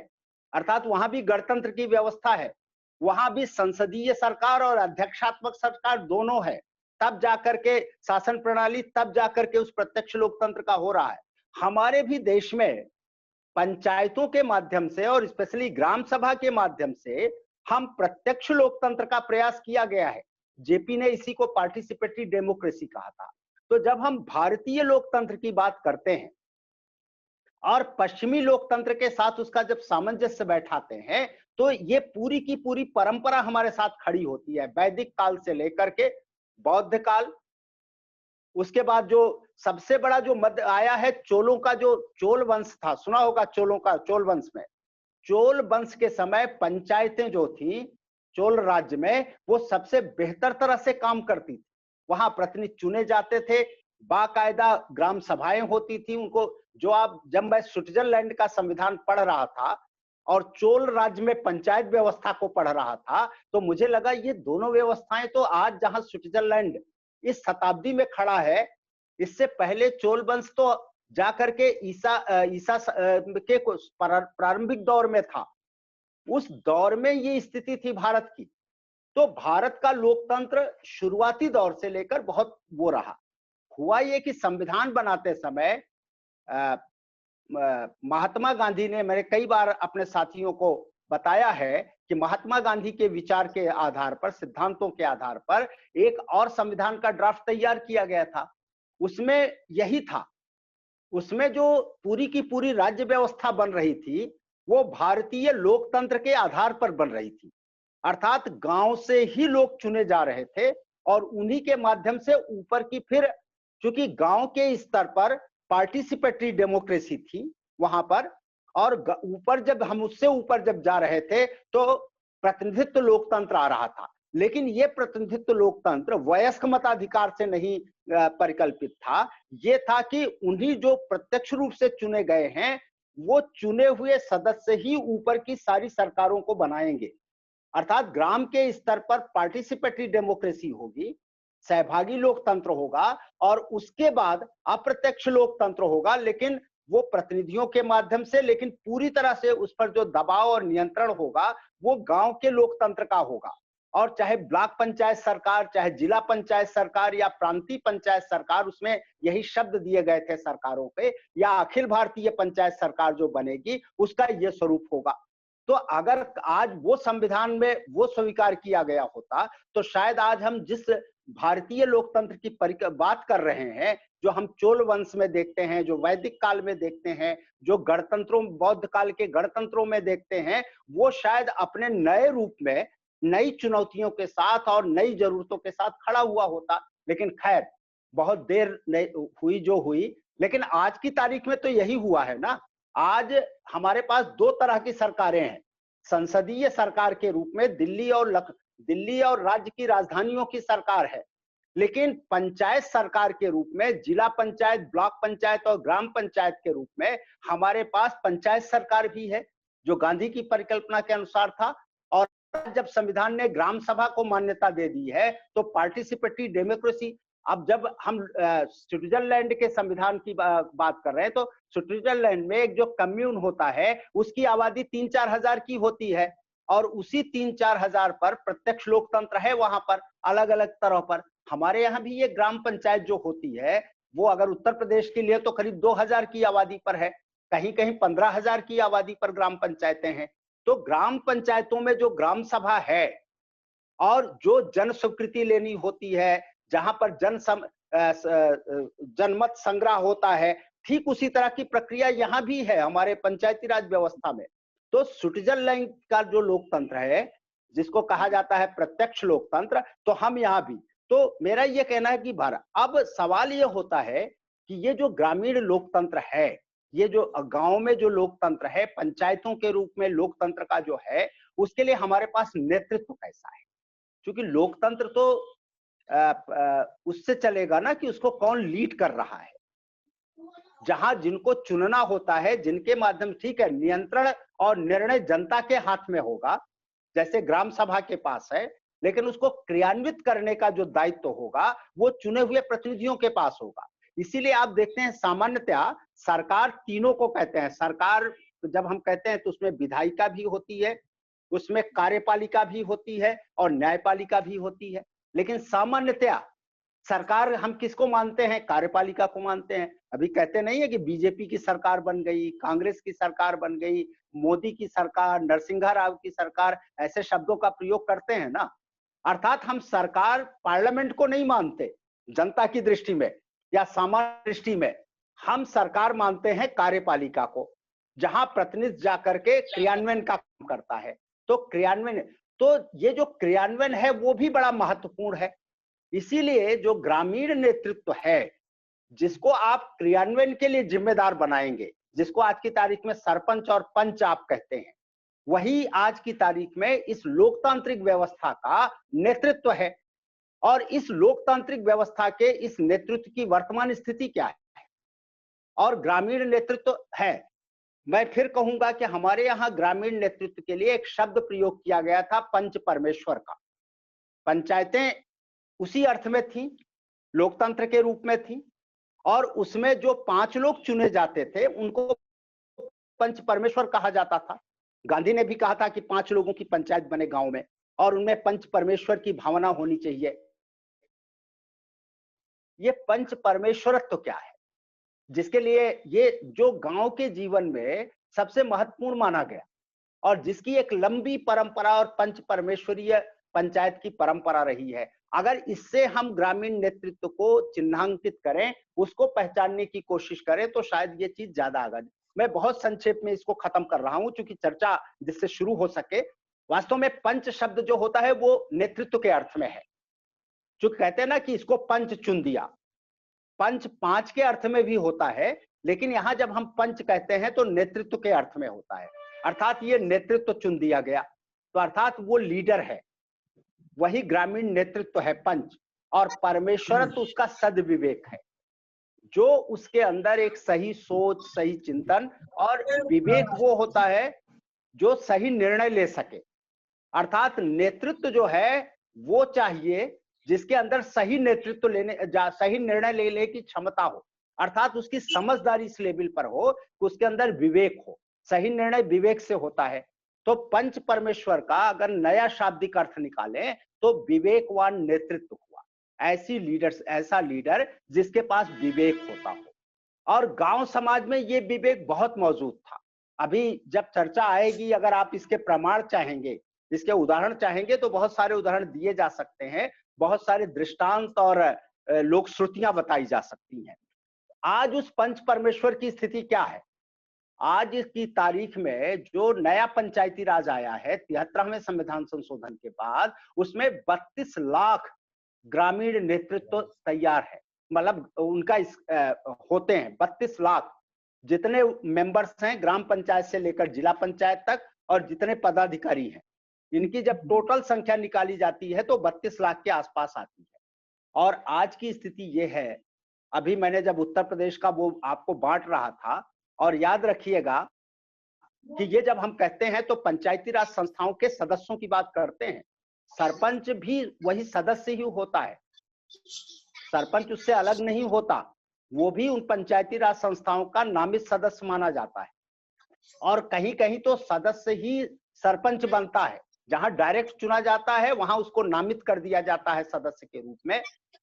अर्थात वहां भी गणतंत्र की व्यवस्था है, वहां भी संसदीय सरकार और अध्यक्षात्मक सरकार दोनों है। तब जाकर के शासन प्रणाली, तब जाकर के उस प्रत्यक्ष लोकतंत्र का हो रहा है। हमारे भी देश में पंचायतों के माध्यम से और स्पेशली ग्राम सभा के माध्यम से हम प्रत्यक्ष लोकतंत्र का प्रयास किया गया है। जेपी ने इसी को पार्टिसिपेटरी डेमोक्रेसी कहा था। तो जब हम भारतीय लोकतंत्र की बात करते हैं और पश्चिमी लोकतंत्र के साथ उसका जब सामंजस्य बैठाते हैं, तो ये पूरी की पूरी परंपरा हमारे साथ खड़ी होती है, वैदिक काल से लेकर के बौद्ध काल। उसके बाद जो सबसे बड़ा जो मध्य आया है, चोलों का जो चोल वंश था, सुना होगा चोलों का, चोल वंश में, चोल वंश के समय पंचायतें जो थी चोल राज्य में, वो सबसे बेहतर तरह से काम करती थी। वहां प्रतिनिधि चुने जाते थे, बाकायदा ग्राम सभाएं होती थी उनको। जो आप, जब मैं स्विट्जरलैंड का संविधान पढ़ रहा था और चोल राज्य में पंचायत व्यवस्था को पढ़ रहा था, तो मुझे लगा ये दोनं व्यवस्थाएं तो आज जहां स्विट्जरलैंड इस शताब्दी में खड़ा है, इससे पहले चोल वंश तो जाकर के ईसा के प्रारंभिक दौर में था। उस दौर में ये स्थिति थी भारत की। तो भारत का लोकतंत्र शुरुआती दौर से लेकर बहुत वो रहा। हुआ ये कि संविधान बनाते समय महात्मा गांधी ने, मैंने कई बार अपने साथियों को बताया है कि महात्मा गांधी के विचार के आधार पर, सिद्धांतों के आधार पर एक और संविधान का ड्राफ्ट तैयार किया गया था। उसमें यही था, उसमें जो पूरी की पूरी राज्य व्यवस्था बन रही थी वो भारतीय लोकतंत्र के आधार पर बन रही थी। अर्थात गांव से ही लोग चुने जा रहे थे और उन्हीं के माध्यम से ऊपर की, फिर चूंकि गांव के स्तर पर पार्टिसिपेटरी डेमोक्रेसी थी वहां पर, और ऊपर जब हम उससे ऊपर जब जा रहे थे तो प्रतिनिधित्व लोकतंत्र आ रहा था। लेकिन ये प्रतिनिधित्व लोकतंत्र वयस्क मताधिकार से नहीं परिकल्पित था। ये था कि उन्हीं जो प्रत्यक्ष रूप से चुने गए हैं वो चुने हुए सदस्य ही ऊपर की सारी सरकारों को बनाएंगे। अर्थात ग्राम के स्तर पर पार्टिसिपेटरी डेमोक्रेसी होगी, सहभागी लोकतंत्र होगा, और उसके बाद अप्रत्यक्ष लोकतंत्र होगा, लेकिन वो प्रतिनिधियों के माध्यम से, लेकिन पूरी तरह से उस पर जो दबाव और नियंत्रण होगा वो गांव के लोकतंत्र का होगा। और चाहे ब्लॉक पंचायत सरकार, चाहे जिला पंचायत सरकार या प्रांतीय पंचायत सरकार, उसमें यही शब्द दिए गए थे सरकारों पे, या अखिल भारतीय पंचायत सरकार जो बनेगी उसका ये स्वरूप होगा। तो अगर आज वो संविधान में वो स्वीकार किया गया होता तो शायद आज हम जिस भारतीय लोकतंत्र की बात कर रहे हैं, जो हम चोल वंश में देखते हैं, जो वैदिक काल में देखते हैं, जो गणतंत्रों, बौद्ध काल के गणतंत्रों में देखते हैं, वो शायद अपने नए रूप में नई चुनौतियों के साथ और नई जरूरतों के साथ खड़ा हुआ होता। लेकिन खैर बहुत देर हुई जो हुई, लेकिन आज की तारीख में तो यही हुआ है ना। आज हमारे पास दो तरह की सरकारें हैं। संसदीय सरकार के रूप में दिल्ली और राज्य की राजधानियों की सरकार है, लेकिन पंचायत सरकार के रूप में जिला पंचायत, ब्लॉक पंचायत और ग्राम पंचायत के रूप में हमारे पास पंचायत सरकार भी है, जो गांधी की परिकल्पना के अनुसार था। और जब संविधान ने ग्राम सभा को मान्यता दे दी है तो पार्टिसिपेटरी डेमोक्रेसी, अब जब हम स्विट्जरलैंड के संविधान की बात कर रहे हैं तो स्विट्जरलैंड में एक जो कम्यून होता है उसकी आबादी 3-4 हजार की होती है, और उसी 3-4 हजार पर प्रत्यक्ष लोकतंत्र है वहां पर अलग अलग तरह पर। हमारे यहाँ भी ये ग्राम पंचायत जो होती है वो अगर उत्तर प्रदेश के लिए तो करीब 2000 की आबादी पर है, कहीं कहीं 15,000 की आबादी पर ग्राम पंचायतें हैं। तो ग्राम पंचायतों में जो ग्राम सभा है और जो जन स्वीकृति लेनी होती है, जहां पर जनमत संग्रह होता है, ठीक उसी तरह की प्रक्रिया यहाँ भी है हमारे पंचायती राज व्यवस्था में। तो स्विट्जरलैंड का जो लोकतंत्र है जिसको कहा जाता है प्रत्यक्ष लोकतंत्र, तो हम यहाँ भी, तो मेरा ये कहना है कि भारत, अब सवाल ये होता है कि ये जो ग्रामीण लोकतंत्र है, ये जो गांव में जो लोकतंत्र है, पंचायतों के रूप में लोकतंत्र का जो है, उसके लिए हमारे पास नेतृत्व कैसा है। क्योंकि लोकतंत्र तो उससे चलेगा ना कि उसको कौन लीड कर रहा है। जहां जिनको चुनना होता है, जिनके माध्यम, ठीक है, नियंत्रण और निर्णय जनता के हाथ में होगा, जैसे ग्राम सभा के पास है, लेकिन उसको क्रियान्वित करने का जो दायित्व होगा वो चुने हुए प्रतिनिधियों के पास होगा। इसीलिए आप देखते हैं सामान्यतया सरकार तीनों को कहते हैं। सरकार जब हम कहते हैं तो उसमें विधायिका भी होती है, उसमें कार्यपालिका भी होती है और न्यायपालिका भी होती है। लेकिन सामान्यतया सरकार हम किसको मानते हैं? कार्यपालिका को मानते हैं। अभी कहते नहीं है कि बीजेपी की सरकार बन गई, कांग्रेस की सरकार बन गई, मोदी की सरकार, नरसिंहा राव की सरकार, ऐसे शब्दों का प्रयोग करते हैं ना। अर्थात हम सरकार, पार्लियामेंट को नहीं मानते जनता की दृष्टि में या सामान्य दृष्टि में। हम सरकार मानते हैं कार्यपालिका को, जहां प्रतिनिधि जाकर के क्रियान्वयन का काम करता है। तो क्रियान्वयन, तो ये जो क्रियान्वयन है वो भी बड़ा महत्वपूर्ण है। इसीलिए जो ग्रामीण नेतृत्व है, जिसको आप क्रियान्वयन के लिए जिम्मेदार बनाएंगे, जिसको आज की तारीख में सरपंच और पंच आप कहते हैं, वही आज की तारीख में इस लोकतांत्रिक व्यवस्था का नेतृत्व है। और इस लोकतांत्रिक व्यवस्था के इस नेतृत्व की वर्तमान स्थिति क्या है? और ग्रामीण नेतृत्व है, मैं फिर कहूंगा कि हमारे यहाँ ग्रामीण नेतृत्व के लिए एक शब्द प्रयोग किया गया था, पंच परमेश्वर का। पंचायतें उसी अर्थ में थी, लोकतंत्र के रूप में थी, और उसमें जो 5 लोग चुने जाते थे उनको पंच परमेश्वर कहा जाता था। गांधी ने भी कहा था कि 5 लोगों की पंचायत बने गांव में, और उनमें पंच परमेश्वर की भावना होनी चाहिए। ये पंच परमेश्वरत्व तो क्या है, जिसके लिए ये जो गांव के जीवन में सबसे महत्वपूर्ण माना गया, और जिसकी एक लंबी परंपरा और पंच परमेश्वरीय पंचायत की परंपरा रही है। अगर इससे हम ग्रामीण नेतृत्व को चिन्हांकित करें, उसको पहचानने की कोशिश करें, तो शायद ये चीज ज्यादा आगे। मैं बहुत संक्षेप में इसको खत्म कर रहा हूं, क्योंकि चर्चा जिससे शुरू हो सके। वास्तव में पंच शब्द जो होता है वो नेतृत्व के अर्थ में है। जो कहते हैं ना कि इसको पंच चुन दिया, पंच 5 के अर्थ में भी होता है, लेकिन यहां जब हम पंच कहते हैं तो नेतृत्व के अर्थ में होता है। अर्थात ये नेतृत्व चुन दिया गया, तो अर्थात वो लीडर है, वही ग्रामीण नेतृत्व है पंच। और परमेश्वरत्व उसका सद्विवेक है, जो उसके अंदर एक सही सोच, सही चिंतन और विवेक वो होता है जो सही निर्णय ले सके। अर्थात नेतृत्व जो है वो चाहिए जिसके अंदर सही नेतृत्व सही निर्णय लेने की क्षमता हो। अर्थात उसकी समझदारी इस लेवल पर हो कि उसके अंदर विवेक हो। सही निर्णय विवेक से होता है। तो पंच परमेश्वर का अगर नया शाब्दिक अर्थ निकालें तो विवेकवान नेतृत्व हुआ। ऐसा लीडर जिसके पास विवेक होता हो। और गांव समाज में ये विवेक बहुत मौजूद था। अभी जब चर्चा आएगी, अगर आप इसके प्रमाण चाहेंगे, इसके उदाहरण चाहेंगे, तो बहुत सारे उदाहरण दिए जा सकते हैं, बहुत सारे दृष्टांत और लोक श्रुतियां बताई जा सकती हैं। आज उस पंच परमेश्वर की स्थिति क्या है? आज की तारीख में जो नया पंचायती राज आया है 73वें संविधान संशोधन के बाद, उसमें 32 लाख ग्रामीण नेतृत्व तैयार है। मतलब उनका होते हैं 32 लाख जितने मेंबर्स हैं ग्राम पंचायत से लेकर जिला पंचायत तक, और जितने पदाधिकारी हैं, इनकी जब टोटल संख्या निकाली जाती है तो 32 लाख के आसपास आती है। और आज की स्थिति ये है, अभी मैंने जब उत्तर प्रदेश का वो आपको बांट रहा था, और याद रखिएगा कि ये जब हम कहते हैं तो पंचायती राज संस्थाओं के सदस्यों की बात करते हैं। सरपंच भी वही सदस्य ही होता है, सरपंच उससे अलग नहीं होता, वो भी उन पंचायती राज संस्थाओं का नामित सदस्य माना जाता है। और कहीं कहीं तो सदस्य ही सरपंच बनता है। जहां डायरेक्ट चुना जाता है वहां उसको नामित कर दिया जाता है सदस्य के रूप में।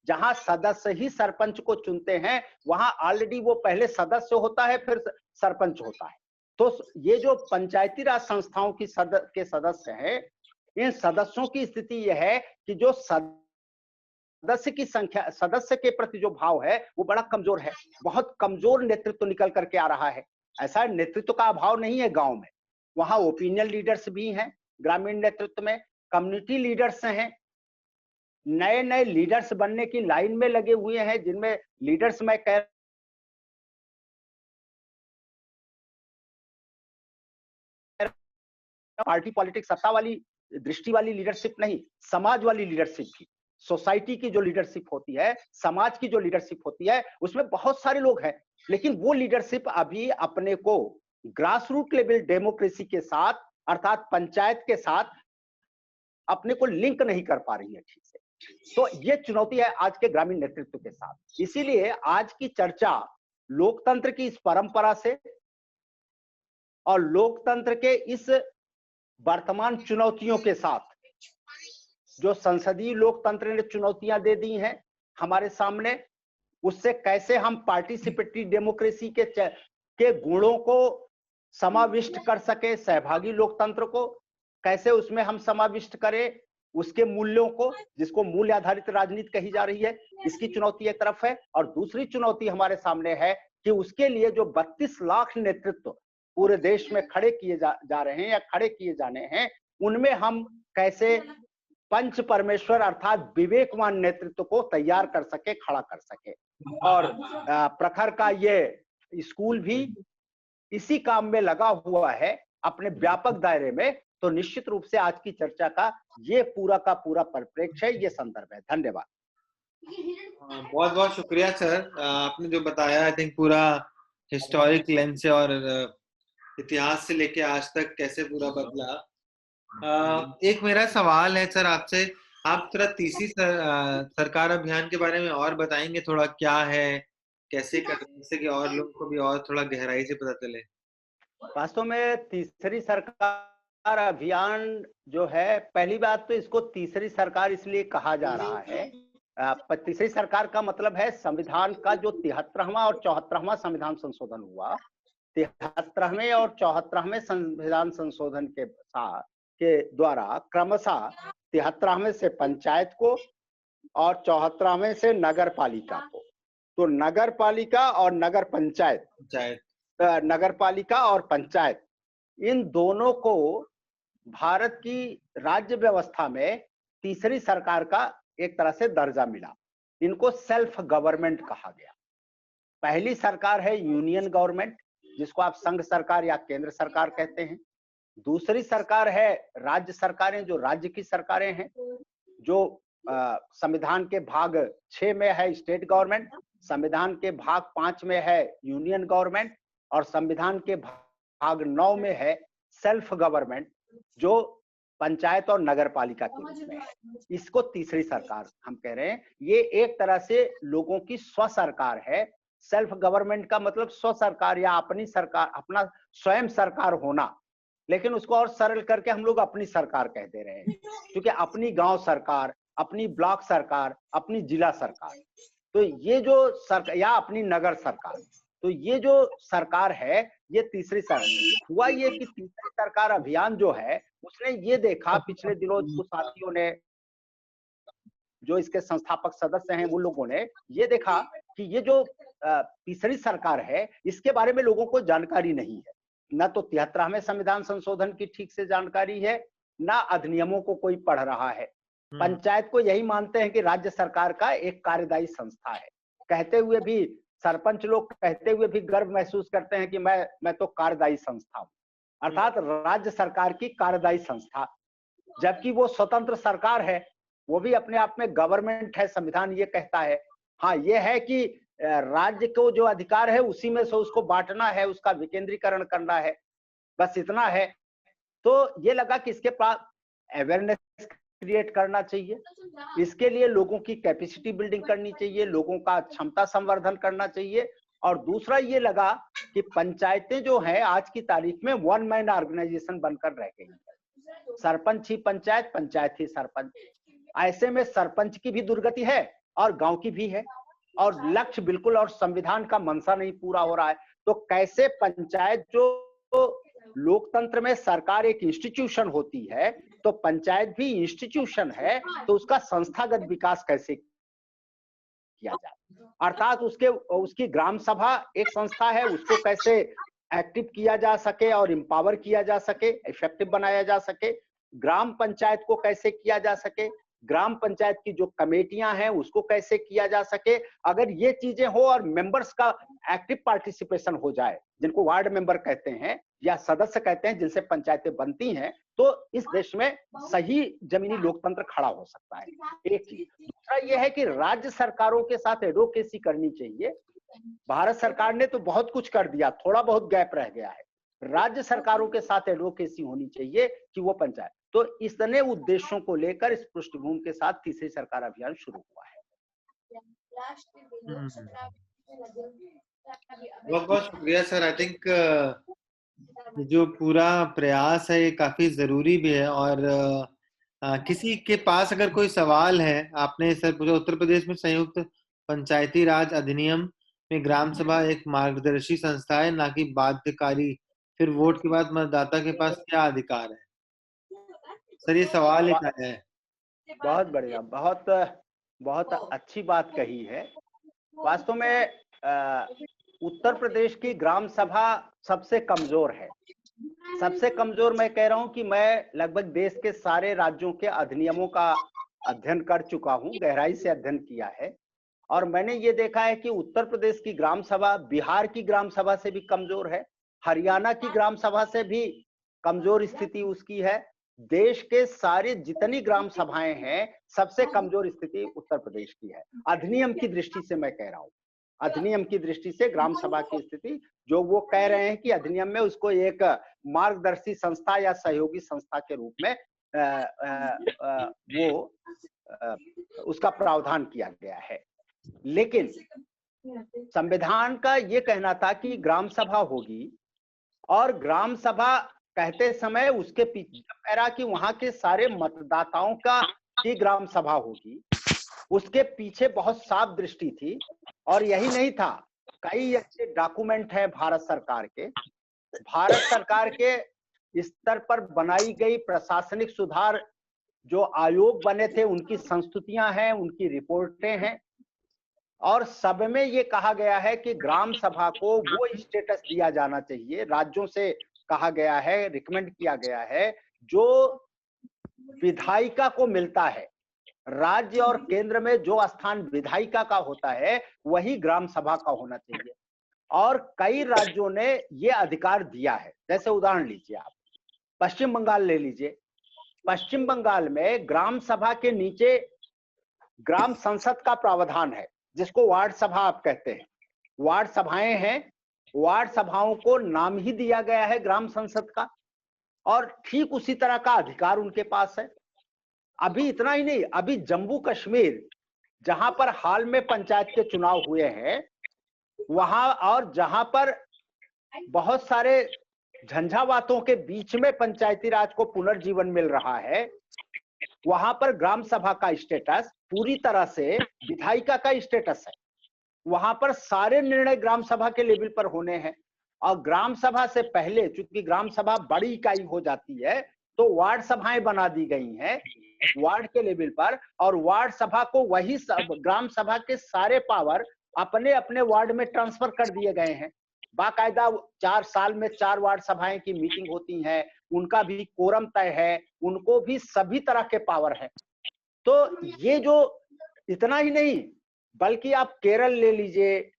जहां सदस्य ही सरपंच को चुनते हैं वहां ऑलरेडी वो पहले सदस्य होता है, फिर सरपंच होता है। तो ये जो पंचायती राज संस्थाओं की के सदस्य हैं, इन सदस्यों की स्थिति यह है कि जो सदस्य की संख्या, सदस्य के प्रति जो भाव है वो बड़ा कमजोर है। बहुत कमजोर नेतृत्व निकल करके आ रहा है। ऐसा नेतृत्व का अभाव नहीं है गांव में, वहां ओपिनियन लीडर्स भी हैं ग्रामीण नेतृत्व में, कम्युनिटी लीडर्स हैं, नए नए लीडर्स बनने की लाइन में लगे हुए हैं, जिनमें लीडर्स मैं कह पार्टी पॉलिटिक्स, सत्ता वाली दृष्टि वाली लीडरशिप नहीं, समाज वाली लीडरशिप की, सोसाइटी की जो लीडरशिप होती है, समाज की जो लीडरशिप होती है, उसमें बहुत सारे लोग हैं। लेकिन वो लीडरशिप अभी अपने को ग्रास रूट लेवल डेमोक्रेसी के साथ, अर्थात पंचायत के साथ अपने को लिंक नहीं कर पा रही है ठीक से। तो ये चुनौती है आज के ग्रामीण नेतृत्व के साथ। इसीलिए आज की चर्चा लोकतंत्र की इस परंपरा से और लोकतंत्र के इस वर्तमान चुनौतियों के साथ, जो संसदीय लोकतंत्र ने चुनौतियां दे दी हैं हमारे सामने, उससे कैसे हम पार्टिसिपेटरी डेमोक्रेसी के गुणों को समाविष्ट कर सके, सहभागी लोकतंत्र को कैसे उसमें हम समाविष्ट करें, उसके मूल्यों को, जिसको मूल्य आधारित राजनीति कही जा रही है, इसकी चुनौती एक तरफ है। और दूसरी चुनौती हमारे सामने है कि उसके लिए जो 32 लाख नेतृत्व पूरे देश में खड़े किए जा रहे हैं या खड़े किए जाने हैं, उनमें हम कैसे पंच परमेश्वर अर्थात विवेकवान नेतृत्व को तैयार कर सके, खड़ा कर सके। और प्रखर का ये स्कूल भी इसी काम में लगा हुआ है अपने व्यापक दायरे में। तो निश्चित रूप से आज की चर्चा का ये पूरा का पूरा परिप्रेक्ष्य है, ये संदर्भ है। धन्यवाद। बहुत बहुत शुक्रिया सर, आपने जो बताया आई थिंक पूरा हिस्टोरिक लेंस से और इतिहास से लेके आज तक कैसे पूरा बदला। एक मेरा सवाल है सर आपसे, आप थोड़ा तीसरी सरकार अभियान के बारे में और बताएंगे थोड़ा, क्या है, कैसे कर रहे हैं, जिससे कि और लोगों को भी और थोड़ा गहराई से पता चले। वास्तव में तीसरी सरकार अभियान जो है, पहली बात तो इसको तीसरी सरकार इसलिए कहा जा रहा है, तीसरी सरकार का मतलब है संविधान का जो 73वां और 74वां संविधान संशोधन हुआ, 73वें और 74वें संविधान संशोधन के द्वारा क्रमशः 73वें से पंचायत को और 74वें से नगर पालिका को, तो नगर पालिका और नगर पंचायत, नगर पालिका और पंचायत, इन दोनों को भारत की राज्य व्यवस्था में तीसरी सरकार का एक तरह से दर्जा मिला। इनको सेल्फ गवर्नमेंट कहा गया। पहली सरकार है यूनियन गवर्नमेंट, जिसको आप संघ सरकार या केंद्र सरकार कहते हैं। दूसरी सरकार है राज्य सरकारें, जो राज्य की सरकारें हैं, जो संविधान के भाग 6 में है स्टेट गवर्नमेंट, संविधान के भाग 5 में है यूनियन गवर्नमेंट, और संविधान के भाग 9 में है सेल्फ गवर्नमेंट, जो पंचायत और नगर पालिका के रूप में है। इसको तीसरी सरकार हम कह रहे हैं। ये एक तरह से लोगों की स्व सरकार है। सेल्फ गवर्नमेंट का मतलब स्व सरकार या अपनी सरकार, अपना स्वयं सरकार होना, लेकिन उसको और सरल करके हम लोग अपनी सरकार कह दे रहे हैं, क्योंकि अपनी गांव सरकार, अपनी ब्लॉक सरकार, अपनी जिला सरकार, तो ये जो सरकार, या अपनी नगर सरकार, तो ये जो सरकार है ये तीसरी सरकार हुआ। ये कि तीसरी सरकार अभियान जो है उसने ये देखा, पिछले दिनों कुछ साथियों ने, जो इसके संस्थापक सदस्य हैं, वो लोगों ने ये देखा कि ये जो तीसरी सरकार है इसके बारे में लोगों को जानकारी नहीं है। न तो 73वें संविधान संशोधन की ठीक से जानकारी है, ना अधिनियमों को कोई पढ़ रहा है। पंचायत को यही मानते हैं कि राज्य सरकार का एक कार्यदायी संस्था है, कहते हुए भी, सरपंच लोग कहते हुए भी गर्व महसूस करते हैं कि मैं तो कार्यदायी संस्था हूं, अर्थात राज्य सरकार की कार्यदायी संस्था, जबकि वो स्वतंत्र सरकार है, वो भी अपने आप में गवर्नमेंट है, संविधान ये कहता है। हाँ, ये है कि राज्य को जो अधिकार है उसी में से उसको बांटना है, उसका विकेंद्रीकरण करना है, बस इतना है। तो ये लगा कि इसके पास अवेयरनेस क्रिएट करना चाहिए, इसके लिए लोगों की कैपेसिटी बिल्डिंग करनी चाहिए, लोगों का क्षमता संवर्धन करना चाहिए। और दूसरा ये लगा कि पंचायतें जो हैं आज की तारीख में वन मैन ऑर्गेनाइजेशन बनकर रह गई है। सरपंच ही पंचायत, पंचायत ही सरपंच। ऐसे में सरपंच की भी दुर्गति है और गांव की भी है, और लक्ष्य बिल्कुल, और संविधान का मंशा नहीं पूरा हो रहा है। तो कैसे पंचायत, जो लोकतंत्र में सरकार एक इंस्टीट्यूशन होती है, तो पंचायत भी इंस्टीट्यूशन है, तो उसका संस्थागत विकास कैसे किया जाए, अर्थात उसकी ग्राम सभा एक संस्था है, उसको कैसे एक्टिव किया जा सके और एम्पावर किया जा सके, इफेक्टिव बनाया जा सके। ग्राम पंचायत को कैसे किया जा सके, ग्राम पंचायत की जो कमेटियां हैं उसको कैसे किया जा सके। अगर ये चीजें हो और मेंबर्स का एक्टिव पार्टिसिपेशन हो जाए, जिनको वार्ड मेंबर कहते हैं या सदस्य कहते हैं, जिनसे पंचायतें बनती हैं, तो इस देश में सही जमीनी लोकतंत्र खड़ा हो सकता है। एक चीज। दूसरा ये है कि राज्य सरकारों के साथ एडवोकेसी करनी चाहिए। भारत सरकार ने तो बहुत कुछ कर दिया, थोड़ा बहुत गैप रह गया है। राज्य सरकारों के साथ एडवोकेसी होनी चाहिए कि वो पंचायत, तो इतने उद्देश्यों को लेकर इस पृष्ठभूमि के साथ तीसरी सरकार अभियान शुरू हुआ है। बहुत बहुत शुक्रिया सर। आई थिंक जो पूरा प्रयास है ये काफी जरूरी भी है। और किसी के पास अगर कोई सवाल है, आपने सर पूछा, उत्तर प्रदेश में संयुक्त पंचायती राज अधिनियम में ग्राम सभा एक मार्गदर्शी संस्था है, ना कि बाध्यकारी। फिर वोट के बाद मतदाता के पास क्या अधिकार है? सर ये सवाल एक है। बहुत बढ़िया, बहुत बहुत अच्छी बात कही है। वास्तव में उत्तर प्रदेश की ग्राम सभा सबसे कमजोर है। सबसे कमजोर मैं कह रहा हूं कि मैं लगभग देश के सारे राज्यों के अधिनियमों का अध्ययन कर चुका हूं, गहराई से अध्ययन किया है, और मैंने ये देखा है कि उत्तर प्रदेश की ग्राम सभा बिहार की ग्राम सभा से भी कमजोर है, हरियाणा की ग्राम सभा से भी कमजोर स्थिति उसकी है। देश के सारे जितनी ग्राम सभाएं हैं, सबसे कमजोर स्थिति उत्तर प्रदेश की है, अधिनियम की दृष्टि से मैं कह रहा हूं। अधिनियम की दृष्टि से ग्राम सभा की स्थिति, जो वो कह रहे हैं कि अधिनियम में उसको एक मार्गदर्शी संस्था या सहयोगी संस्था के रूप में उसका प्रावधान किया गया है। लेकिन संविधान का ये कहना था कि ग्राम सभा होगी, और ग्राम सभा कहते समय उसके पीछे कह रहा कि वहां के सारे मतदाताओं का की ग्राम सभा होगी, उसके पीछे बहुत साफ दृष्टि थी। और यही नहीं था, कई ऐसे डॉक्यूमेंट है भारत सरकार के स्तर पर बनाई गई प्रशासनिक सुधार जो आयोग बने थे, उनकी संस्तुतियां हैं, उनकी रिपोर्टें हैं, और सब में ये कहा गया है कि ग्राम सभा को वो स्टेटस दिया जाना चाहिए, राज्यों से कहा गया है, रिकमेंड किया गया है, जो विधायिका को मिलता है। राज्य और केंद्र में जो स्थान विधायिका का होता है वही ग्राम सभा का होना चाहिए, और कई राज्यों ने ये अधिकार दिया है। जैसे उदाहरण लीजिए आप पश्चिम बंगाल ले लीजिए, पश्चिम बंगाल में ग्राम सभा के नीचे ग्राम संसद का प्रावधान है, जिसको वार्ड सभा आप कहते हैं। वार्ड सभाएं हैं, वार्ड सभाओं को नाम ही दिया गया है ग्राम संसद का, और ठीक उसी तरह का अधिकार उनके पास है। अभी इतना ही नहीं, अभी जम्मू कश्मीर जहां पर हाल में पंचायत के चुनाव हुए हैं, वहां और जहां पर बहुत सारे झंझावातों के बीच में पंचायती राज को पुनर्जीवन मिल रहा है, वहां पर ग्राम सभा का स्टेटस पूरी तरह से विधायिका का स्टेटस है। वहां पर सारे निर्णय ग्राम सभा के लेवल पर होने हैं, और ग्राम सभा से पहले चूंकि ग्राम सभा बड़ी इकाई हो जाती है तो वार्ड सभाएं बना दी गई हैं वार्ड के लेवल पर, और वार्ड सभा को वही ग्राम सभा के सारे पावर अपने अपने वार्ड में ट्रांसफर कर दिए गए हैं। बाकायदा 4 साल में 4 वार्ड सभाएं की मीटिंग होती है, उनका भी कोरम तय है, उनको भी सभी तरह के पावर है। तो ये जो इतना ही नहीं, बल्कि आप केरल ले लीजिए,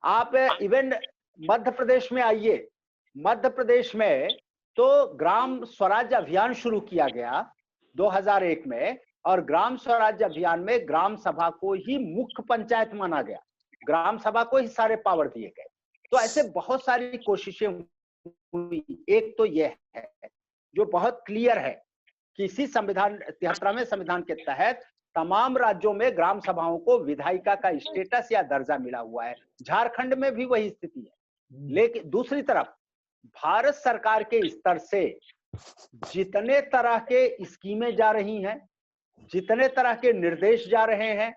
आप इवन मध्य प्रदेश में आइए, मध्य प्रदेश में तो ग्राम स्वराज अभियान शुरू किया गया 2001 में, और ग्राम स्वराज अभियान में ग्राम सभा को ही मुख्य पंचायत माना गया, ग्राम सभा को ही सारे पावर दिए गए। तो ऐसे बहुत सारी कोशिशें हुई। एक तो यह है जो बहुत क्लियर है कि इसी संविधान 73वें संविधान के तहत तमाम राज्यों में ग्राम सभाओं को विधायिका का स्टेटस या दर्जा मिला हुआ है। झारखंड में भी वही स्थिति है। लेकिन दूसरी तरफ भारत सरकार के स्तर से जितने तरह के स्कीमें जा रही हैं, जितने तरह के निर्देश जा रहे हैं,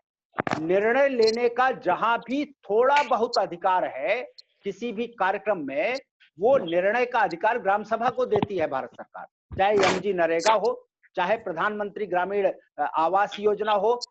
निर्णय लेने का जहां भी थोड़ा बहुत अधिकार है किसी भी कार्यक्रम में, वो निर्णय का अधिकार ग्राम सभा को देती है भारत सरकार। चाहे एमजी नरेगा हो, चाहे प्रधानमंत्री ग्रामीण आवास योजना हो।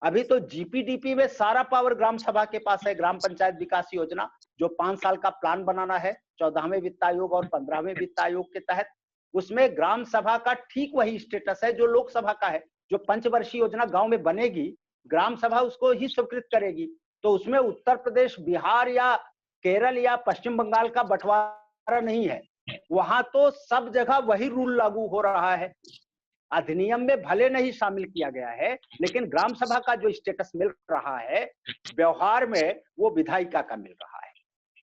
अभी तो जीपीडीपी में सारा पावर ग्राम सभा के पास है। ग्राम पंचायत विकास योजना जो 5 साल का प्लान बनाना है 14वें वित्त आयोग और 15वें वित्त आयोग के तहत, उसमें ग्राम सभा का ठीक वही स्टेटस है जो लोकसभा का है। जो पंचवर्षीय योजना गांव में बनेगी, ग्राम सभा उसको ही स्वीकृत करेगी। तो उसमें उत्तर प्रदेश, बिहार या केरल या पश्चिम बंगाल का बंटवारा नहीं है, वहां तो सब जगह वही रूल लागू हो रहा है। अधिनियम में भले नहीं शामिल किया गया है, लेकिन ग्राम सभा का जो स्टेटस मिल रहा है व्यवहार में वो विधायिका का मिल रहा है।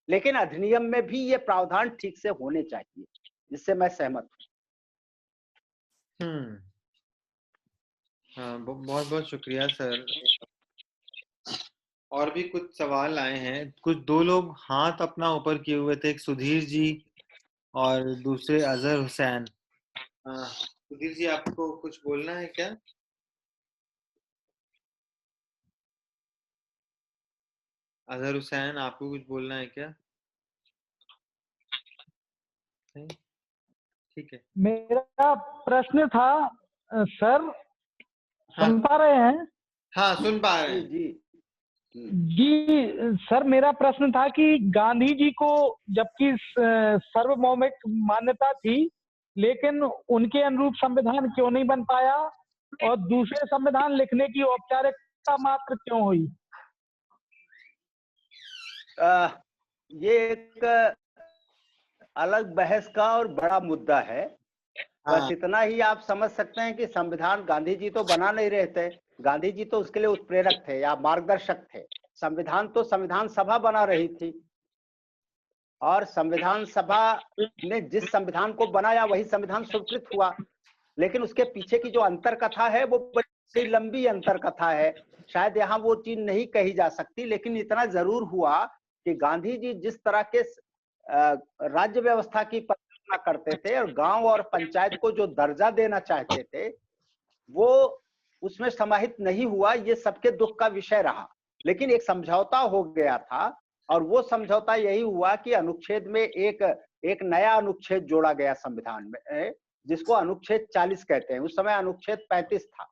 लेकिन अधिनियम में भी ये प्रावधान ठीक से होने चाहिए, जिससे मैं सहमत हूँ। हाँ, बहुत बहुत शुक्रिया सर। और भी कुछ सवाल आए हैं। कुछ 2 लोग हाथ अपना ऊपर किए हुए थे, एक सुधीर जी और दूसरे अजहर हुसैन। सुधीर जी, आपको कुछ बोलना है क्या? अजहर हुसैन, आपको कुछ बोलना है क्या? ठीक है। मेरा प्रश्न था सर, सुन पा रहे हैं? हाँ, सुन पा रहे हैं जी सर, मेरा प्रश्न था कि गांधी जी को जबकि सार्वभौमिक मान्यता थी, लेकिन उनके अनुरूप संविधान क्यों नहीं बन पाया और दूसरे संविधान लिखने की औपचारिकता मात्र क्यों हुई? ये एक अलग बहस का और बड़ा मुद्दा है। बस इतना ही आप समझ सकते हैं कि संविधान गांधी जी तो बना नहीं रहे थे, गांधी जी तो उसके लिए उत्प्रेरक थे या मार्गदर्शक थे। संविधान तो संविधान सभा बना रही थी, और संविधान सभा ने जिस संविधान को बनाया वही संविधान स्वीकृत हुआ। लेकिन उसके पीछे की जो अंतर कथा है वो बड़ी लंबी अंतर कथा है, शायद यहाँ वो चीज नहीं कही जा सकती। लेकिन इतना जरूर हुआ कि गांधी जी जिस तरह के राज्य व्यवस्था की परिकल्पना करते थे और गांव और पंचायत को जो दर्जा देना चाहते थे, वो उसमें समाहित नहीं हुआ। ये सबके दुख का विषय रहा। लेकिन एक समझौता हो गया था, और वो समझौता यही हुआ कि अनुच्छेद में एक नया अनुच्छेद जोड़ा गया संविधान में, जिसको अनुच्छेद 40 कहते हैं। उस समय अनुच्छेद 35 था,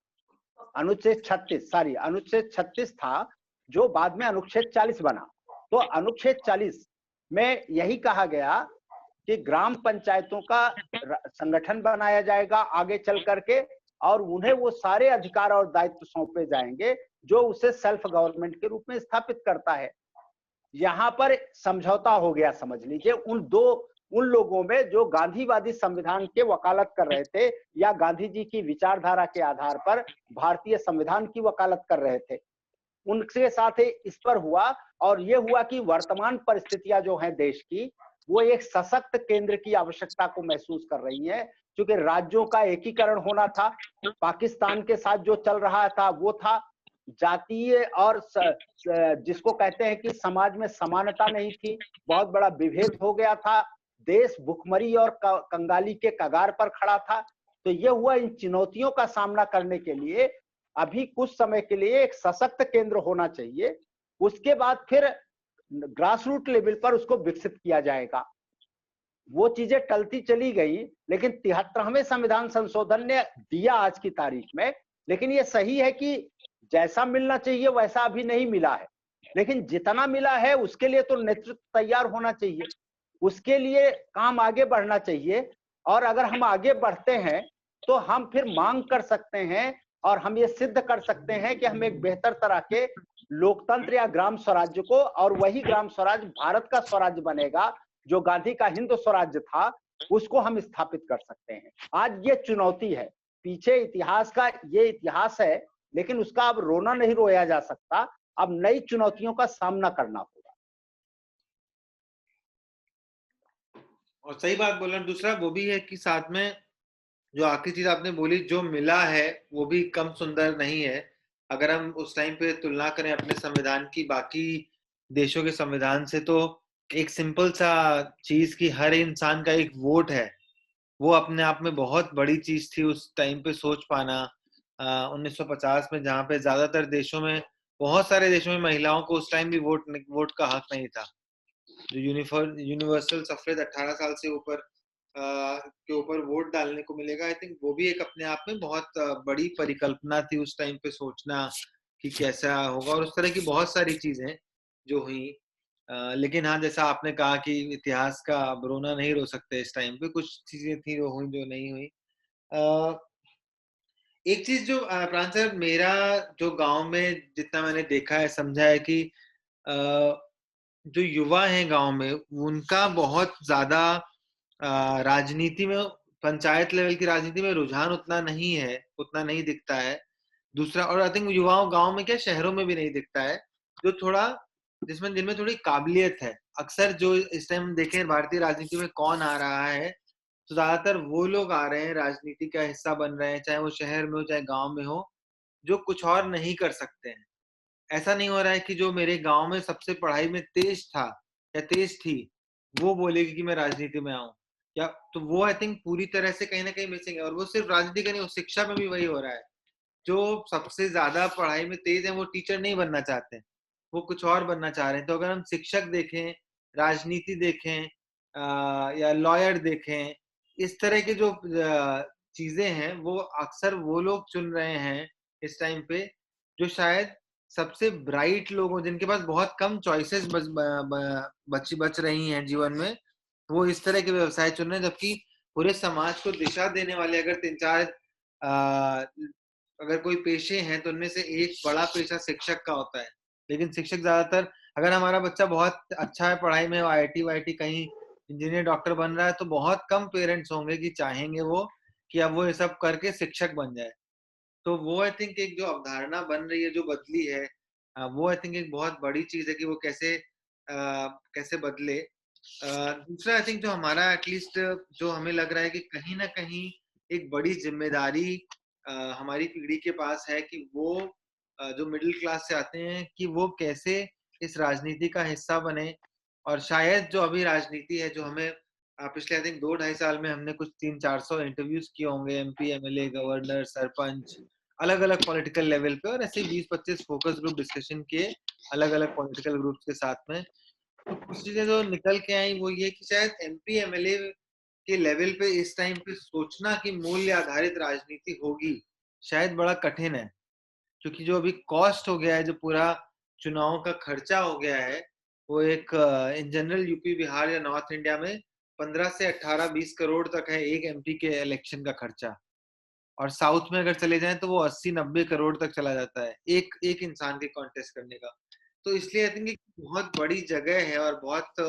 अनुच्छेद 36 था, जो बाद में अनुच्छेद 40 बना। तो अनुच्छेद 40 में यही कहा गया कि ग्राम पंचायतों का संगठन बनाया जाएगा आगे चल करके, और उन्हें वो सारे अधिकार और दायित्व सौंपे जाएंगे जो उसे सेल्फ गवर्नमेंट के रूप में स्थापित करता है। यहाँ पर समझौता हो गया, समझ लीजिए, उन लोगों में जो गांधीवादी संविधान के वकालत कर रहे थे या गांधी जी की विचारधारा के आधार पर भारतीय संविधान की वकालत कर रहे थे, उनके साथ इस पर हुआ। और ये हुआ कि वर्तमान परिस्थितियां जो हैं देश की, वो एक सशक्त केंद्र की आवश्यकता को महसूस कर रही है, क्योंकि राज्यों का एकीकरण होना था। पाकिस्तान के साथ जो चल रहा था वो था जातीय और जिसको कहते हैं कि समाज में समानता नहीं थी, बहुत बड़ा विभेद हो गया था, देश भुखमरी और कंगाली के कगार पर खड़ा था। तो ये हुआ, इन चुनौतियों का सामना करने के लिए अभी कुछ समय के लिए एक सशक्त केंद्र होना चाहिए। उसके बाद फिर ग्रास रूट लेवल पर उसको विकसित किया जाएगा। वो चीजें टलती चली गई, लेकिन 73वें संविधान संशोधन ने दिया आज की तारीख में। लेकिन ये सही है कि जैसा मिलना चाहिए वैसा अभी नहीं मिला है, लेकिन जितना मिला है उसके लिए तो नेतृत्व तैयार होना चाहिए, उसके लिए काम आगे बढ़ना चाहिए। और अगर हम आगे बढ़ते हैं तो हम फिर मांग कर सकते हैं और हम ये सिद्ध कर सकते हैं कि हम एक बेहतर तरह के लोकतंत्र या ग्राम स्वराज्य को, और वही ग्राम स्वराज भारत का स्वराज्य बनेगा जो गांधी का हिंद स्वराज्य था, उसको हम स्थापित कर सकते हैं। आज ये चुनौती है, पीछे इतिहास का ये इतिहास है, लेकिन उसका अब रोना नहीं रोया जा सकता। अब नई चुनौतियों का सामना करना होगा। और सही बात बोला। दूसरा वो भी है कि साथ में जो आखिरी चीज आपने बोली, जो मिला है वो भी कम सुंदर नहीं है। अगर हम उस टाइम पे तुलना करें अपने संविधान की बाकी देशों के संविधान से, तो एक सिंपल सा चीज की हर इंसान का एक वोट है, वो अपने आप में बहुत बड़ी चीज थी उस टाइम पे सोच पाना। 1950 में, जहाँ पे ज्यादातर देशों में, बहुत सारे देशों में महिलाओं को उस टाइम भी वोट का हक नहीं था। जो यूनिवर्सल सफरेज 18 साल से ऊपर के ऊपर वोट डालने को मिलेगा, आई थिंक वो भी एक अपने आप में बहुत बड़ी परिकल्पना थी उस टाइम पे, सोचना कि कैसा होगा। और उस तरह की बहुत सारी चीजें जो हुई। लेकिन हाँ, जैसा आपने कहा कि इतिहास का अब रोना नहीं रो सकते, इस टाइम पे कुछ चीजें थी जो हुई जो नहीं हुई। एक चीज जो प्रांत सर, मेरा जो गांव में जितना मैंने देखा है, समझा है कि जो युवा हैं गांव में, उनका बहुत ज्यादा राजनीति में, पंचायत लेवल की राजनीति में रुझान उतना नहीं है, उतना नहीं दिखता है। दूसरा, और आई थिंक युवाओं गांव में क्या, शहरों में भी नहीं दिखता है, जो थोड़ा जिनमें थोड़ी काबिलियत है। अक्सर जो इस टाइम देखें भारतीय राजनीति में कौन आ रहा है, तो ज्यादातर वो लोग आ रहे हैं, राजनीति का हिस्सा बन रहे हैं, चाहे वो शहर में हो चाहे गांव में हो, जो कुछ और नहीं कर सकते हैं। ऐसा नहीं हो रहा है कि जो मेरे गांव में सबसे पढ़ाई में तेज था या तेज थी, वो बोलेगी कि मैं राजनीति में आऊं, या तो वो आई थिंक पूरी तरह से कहीं ना कहीं मिसिंग है। और वो सिर्फ राजनीति का नहीं, शिक्षा में भी वही हो रहा है। जो सबसे ज्यादा पढ़ाई में तेज है वो टीचर नहीं बनना चाहते, वो कुछ और बनना चाह रहे हैं। तो अगर हम शिक्षक देखें, राजनीति देखें, या लॉयर देखें, इस तरह के जो चीजें हैं, वो अक्सर वो लोग चुन रहे हैं इस टाइम पे, जो शायद सबसे ब्राइट लोग हो, जिनके पास बहुत कम चॉइसेस बच रही हैं जीवन में, वो इस तरह के व्यवसाय चुन रहे हैं। जबकि पूरे समाज को दिशा देने वाले अगर 3-4 अगर कोई पेशे हैं, तो उनमें से एक बड़ा पेशा शिक्षक का होता है। लेकिन शिक्षक ज्यादातर, अगर हमारा बच्चा बहुत अच्छा है पढ़ाई में, आईआईटी वाईटी कहीं इंजीनियर डॉक्टर बन रहा है, तो बहुत कम पेरेंट्स होंगे कि चाहेंगे वो कि अब वो ये सब करके शिक्षक बन जाए। तो वो आई थिंक एक जो अवधारणा बन रही है, जो बदली है, वो आई थिंक एक बहुत बड़ी चीज है कि वो कैसे बदले। दूसरा आई थिंक जो हमारा एटलीस्ट जो हमें लग रहा है कि कहीं ना कहीं एक बड़ी जिम्मेदारी हमारी पीढ़ी के पास है कि वो जो मिडिल क्लास से आते हैं कि वो कैसे इस राजनीति का हिस्सा बने। और शायद जो अभी राजनीति है जो हमें पिछले आई थिंक 2-2.5 साल में हमने कुछ 300-400 इंटरव्यूज किए होंगे, एमपी एमएलए गवर्नर सरपंच अलग अलग पॉलिटिकल लेवल पे, और ऐसे 20-25 फोकस ग्रुप डिस्कशन किए अलग अलग पॉलिटिकल ग्रुप्स के साथ में। तो कुछ चीजें जो निकल के आई वो ये कि शायद एमपी एमएलए के लेवल पे इस टाइम पे सोचना कि मूल्य आधारित राजनीति होगी शायद बड़ा कठिन है, क्योंकि जो अभी कॉस्ट हो गया है, जो पूरा चुनाव का खर्चा हो गया है, वो एक इन जनरल यूपी बिहार या नॉर्थ इंडिया में 15 से 18-20 करोड़ तक है एक एमपी के इलेक्शन का खर्चा। और साउथ में अगर चले जाएं तो वो 80-90 करोड़ तक चला जाता है एक एक इंसान के कॉन्टेस्ट करने का। तो इसलिए आई थिंक एक बहुत बड़ी जगह है और बहुत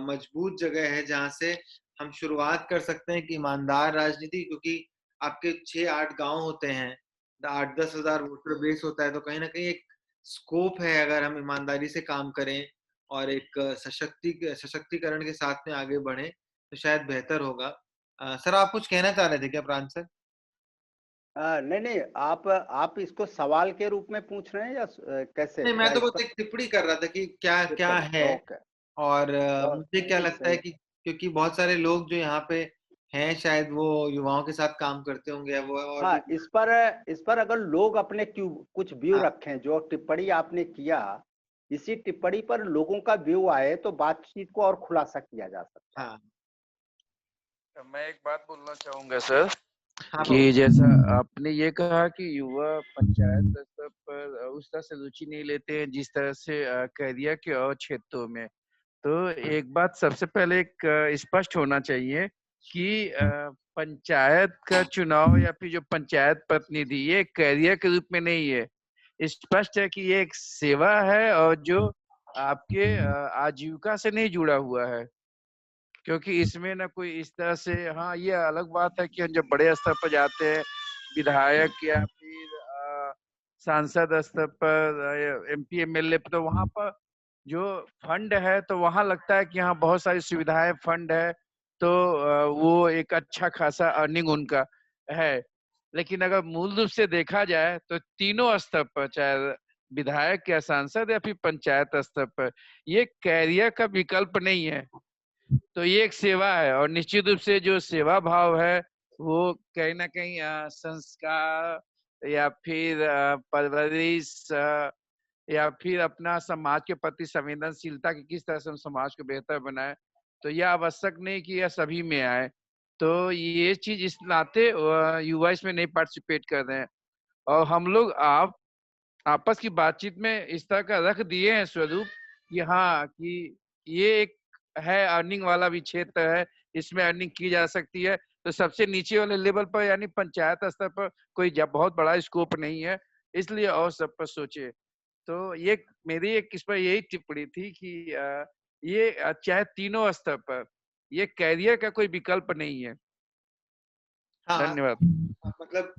मजबूत जगह है जहां से हम शुरुआत कर सकते हैं कि ईमानदार राजनीति, क्योंकि आपके 6-8 गांव होते हैं, 8-10 हजार वोटर बेस होता है, तो कहीं ना कहीं एक स्कोप है अगर हम ईमानदारी से काम करें और एक सशक्तिकरण के साथ में आगे बढ़े तो शायद बेहतर होगा। सर आप कुछ कहना चाह रहे थे क्या प्रांत सर? नहीं नहीं, आप इसको सवाल के रूप में पूछ रहे हैं या कैसे, नहीं, मैं या तो इस बस पर एक टिप्पणी कर रहा था कि क्या क्या टिप्पणी? है। ओके। और मुझे नहीं क्या नहीं, लगता है सही। कि क्योंकि बहुत सारे लोग जो यहाँ पे हैं शायद वो युवाओं के साथ काम करते होंगे, वो और हाँ, भी। इस पर अगर लोग अपने क्यों कुछ व्यू हाँ रखें, जो टिप्पणी आपने किया, इसी टिप्पणी पर लोगों का व्यू आए तो बातचीत को और खुलासा किया जा सकता है। हाँ मैं एक बात बोलना चाहूंगा सर हाँ कि जैसा आपने ये कहा कि युवा पंचायत स्तर पर उस तरह से रुचि नहीं लेते हैं जिस तरह से कैरियर के और क्षेत्रों में। तो एक बात सबसे पहले एक स्पष्ट होना चाहिए कि पंचायत का चुनाव या फिर जो पंचायत प्रतिनिधि ये कैरियर के रूप में नहीं है। स्पष्ट है कि ये एक सेवा है और जो आपके आजीविका से नहीं जुड़ा हुआ है, क्योंकि इसमें ना कोई इस तरह से, हाँ ये अलग बात है कि हम जब बड़े स्तर पर जाते हैं विधायक या फिर सांसद स्तर पर एमपी एमएलए पर, तो वहां पर जो फंड है तो वहां लगता है कि यहाँ बहुत सारी सुविधाएं फंड है, तो वो एक अच्छा खासा अर्निंग उनका है। लेकिन अगर मूल रूप से देखा जाए तो तीनों स्तर पर, चाहे विधायक या सांसद या फिर पंचायत स्तर पर, ये कैरियर का विकल्प नहीं है। तो ये एक सेवा है और निश्चित रूप से जो सेवा भाव है वो कहीं ना कहीं संस्कार या फिर परवरिश या फिर अपना समाज के प्रति संवेदनशीलता की किस तरह से हम समाज को बेहतर बनाए, तो यह आवश्यक नहीं कि यह सभी में आए। तो ये चीज इस नाते युवा इसमें नहीं पार्टिसिपेट कर रहे हैं। और हम लोग आप आपस की बातचीत में इस तरह का रख दिए हैं स्वरूप कि हाँ कि ये एक है अर्निंग वाला भी क्षेत्र है, इसमें अर्निंग की जा सकती है। तो सबसे नीचे वाले लेवल पर यानी पंचायत स्तर पर कोई बहुत बड़ा स्कोप नहीं है, इसलिए और सब पर सोचे। तो ये मेरी एक इस पर यही टिप्पणी थी कि ये चाहे तीनों स्तर पर ये कैरियर का कोई विकल्प नहीं है। हाँ धन्यवाद। मतलब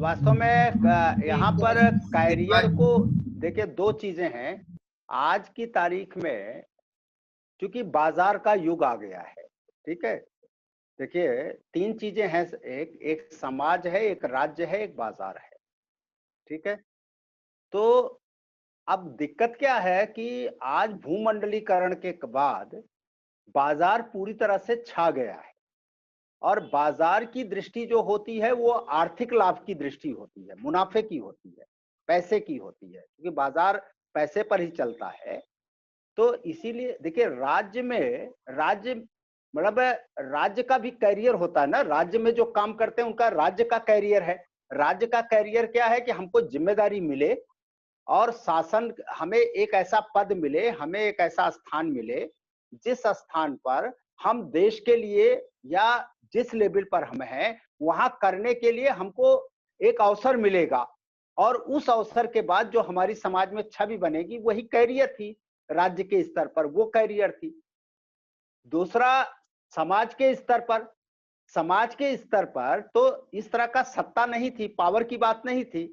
वास्तव में यहाँ पर कैरियर को देखिए, दो चीजें हैं आज की तारीख में, क्योंकि बाजार का युग आ गया है। ठीक है, देखिए तीन चीजें हैं, एक एक समाज है, एक राज्य है, एक बाजार है। ठीक है, तो अब दिक्कत क्या है कि आज भूमंडलीकरण के बाद बाजार पूरी तरह से छा गया है, और बाजार की दृष्टि जो होती है वो आर्थिक लाभ की दृष्टि होती है, मुनाफे की होती है, पैसे की होती है, क्योंकि बाजार पैसे पर ही चलता है। तो इसीलिए देखिए, राज्य मतलब राज्य का भी कैरियर होता है ना, राज्य में जो काम करते हैं उनका राज्य का कैरियर है। राज्य का कैरियर क्या है कि हमको जिम्मेदारी मिले और शासन, हमें एक ऐसा पद मिले, हमें एक ऐसा स्थान मिले जिस स्थान पर हम देश के लिए या जिस लेवल पर हम हैं वहां करने के लिए हमको एक अवसर मिलेगा, और उस अवसर के बाद जो हमारी समाज में छवि बनेगी वही कैरियर थी। राज्य के स्तर पर वो कैरियर थी। दूसरा, समाज के स्तर पर, समाज के स्तर पर तो इस तरह का सत्ता नहीं थी, पावर की बात नहीं थी।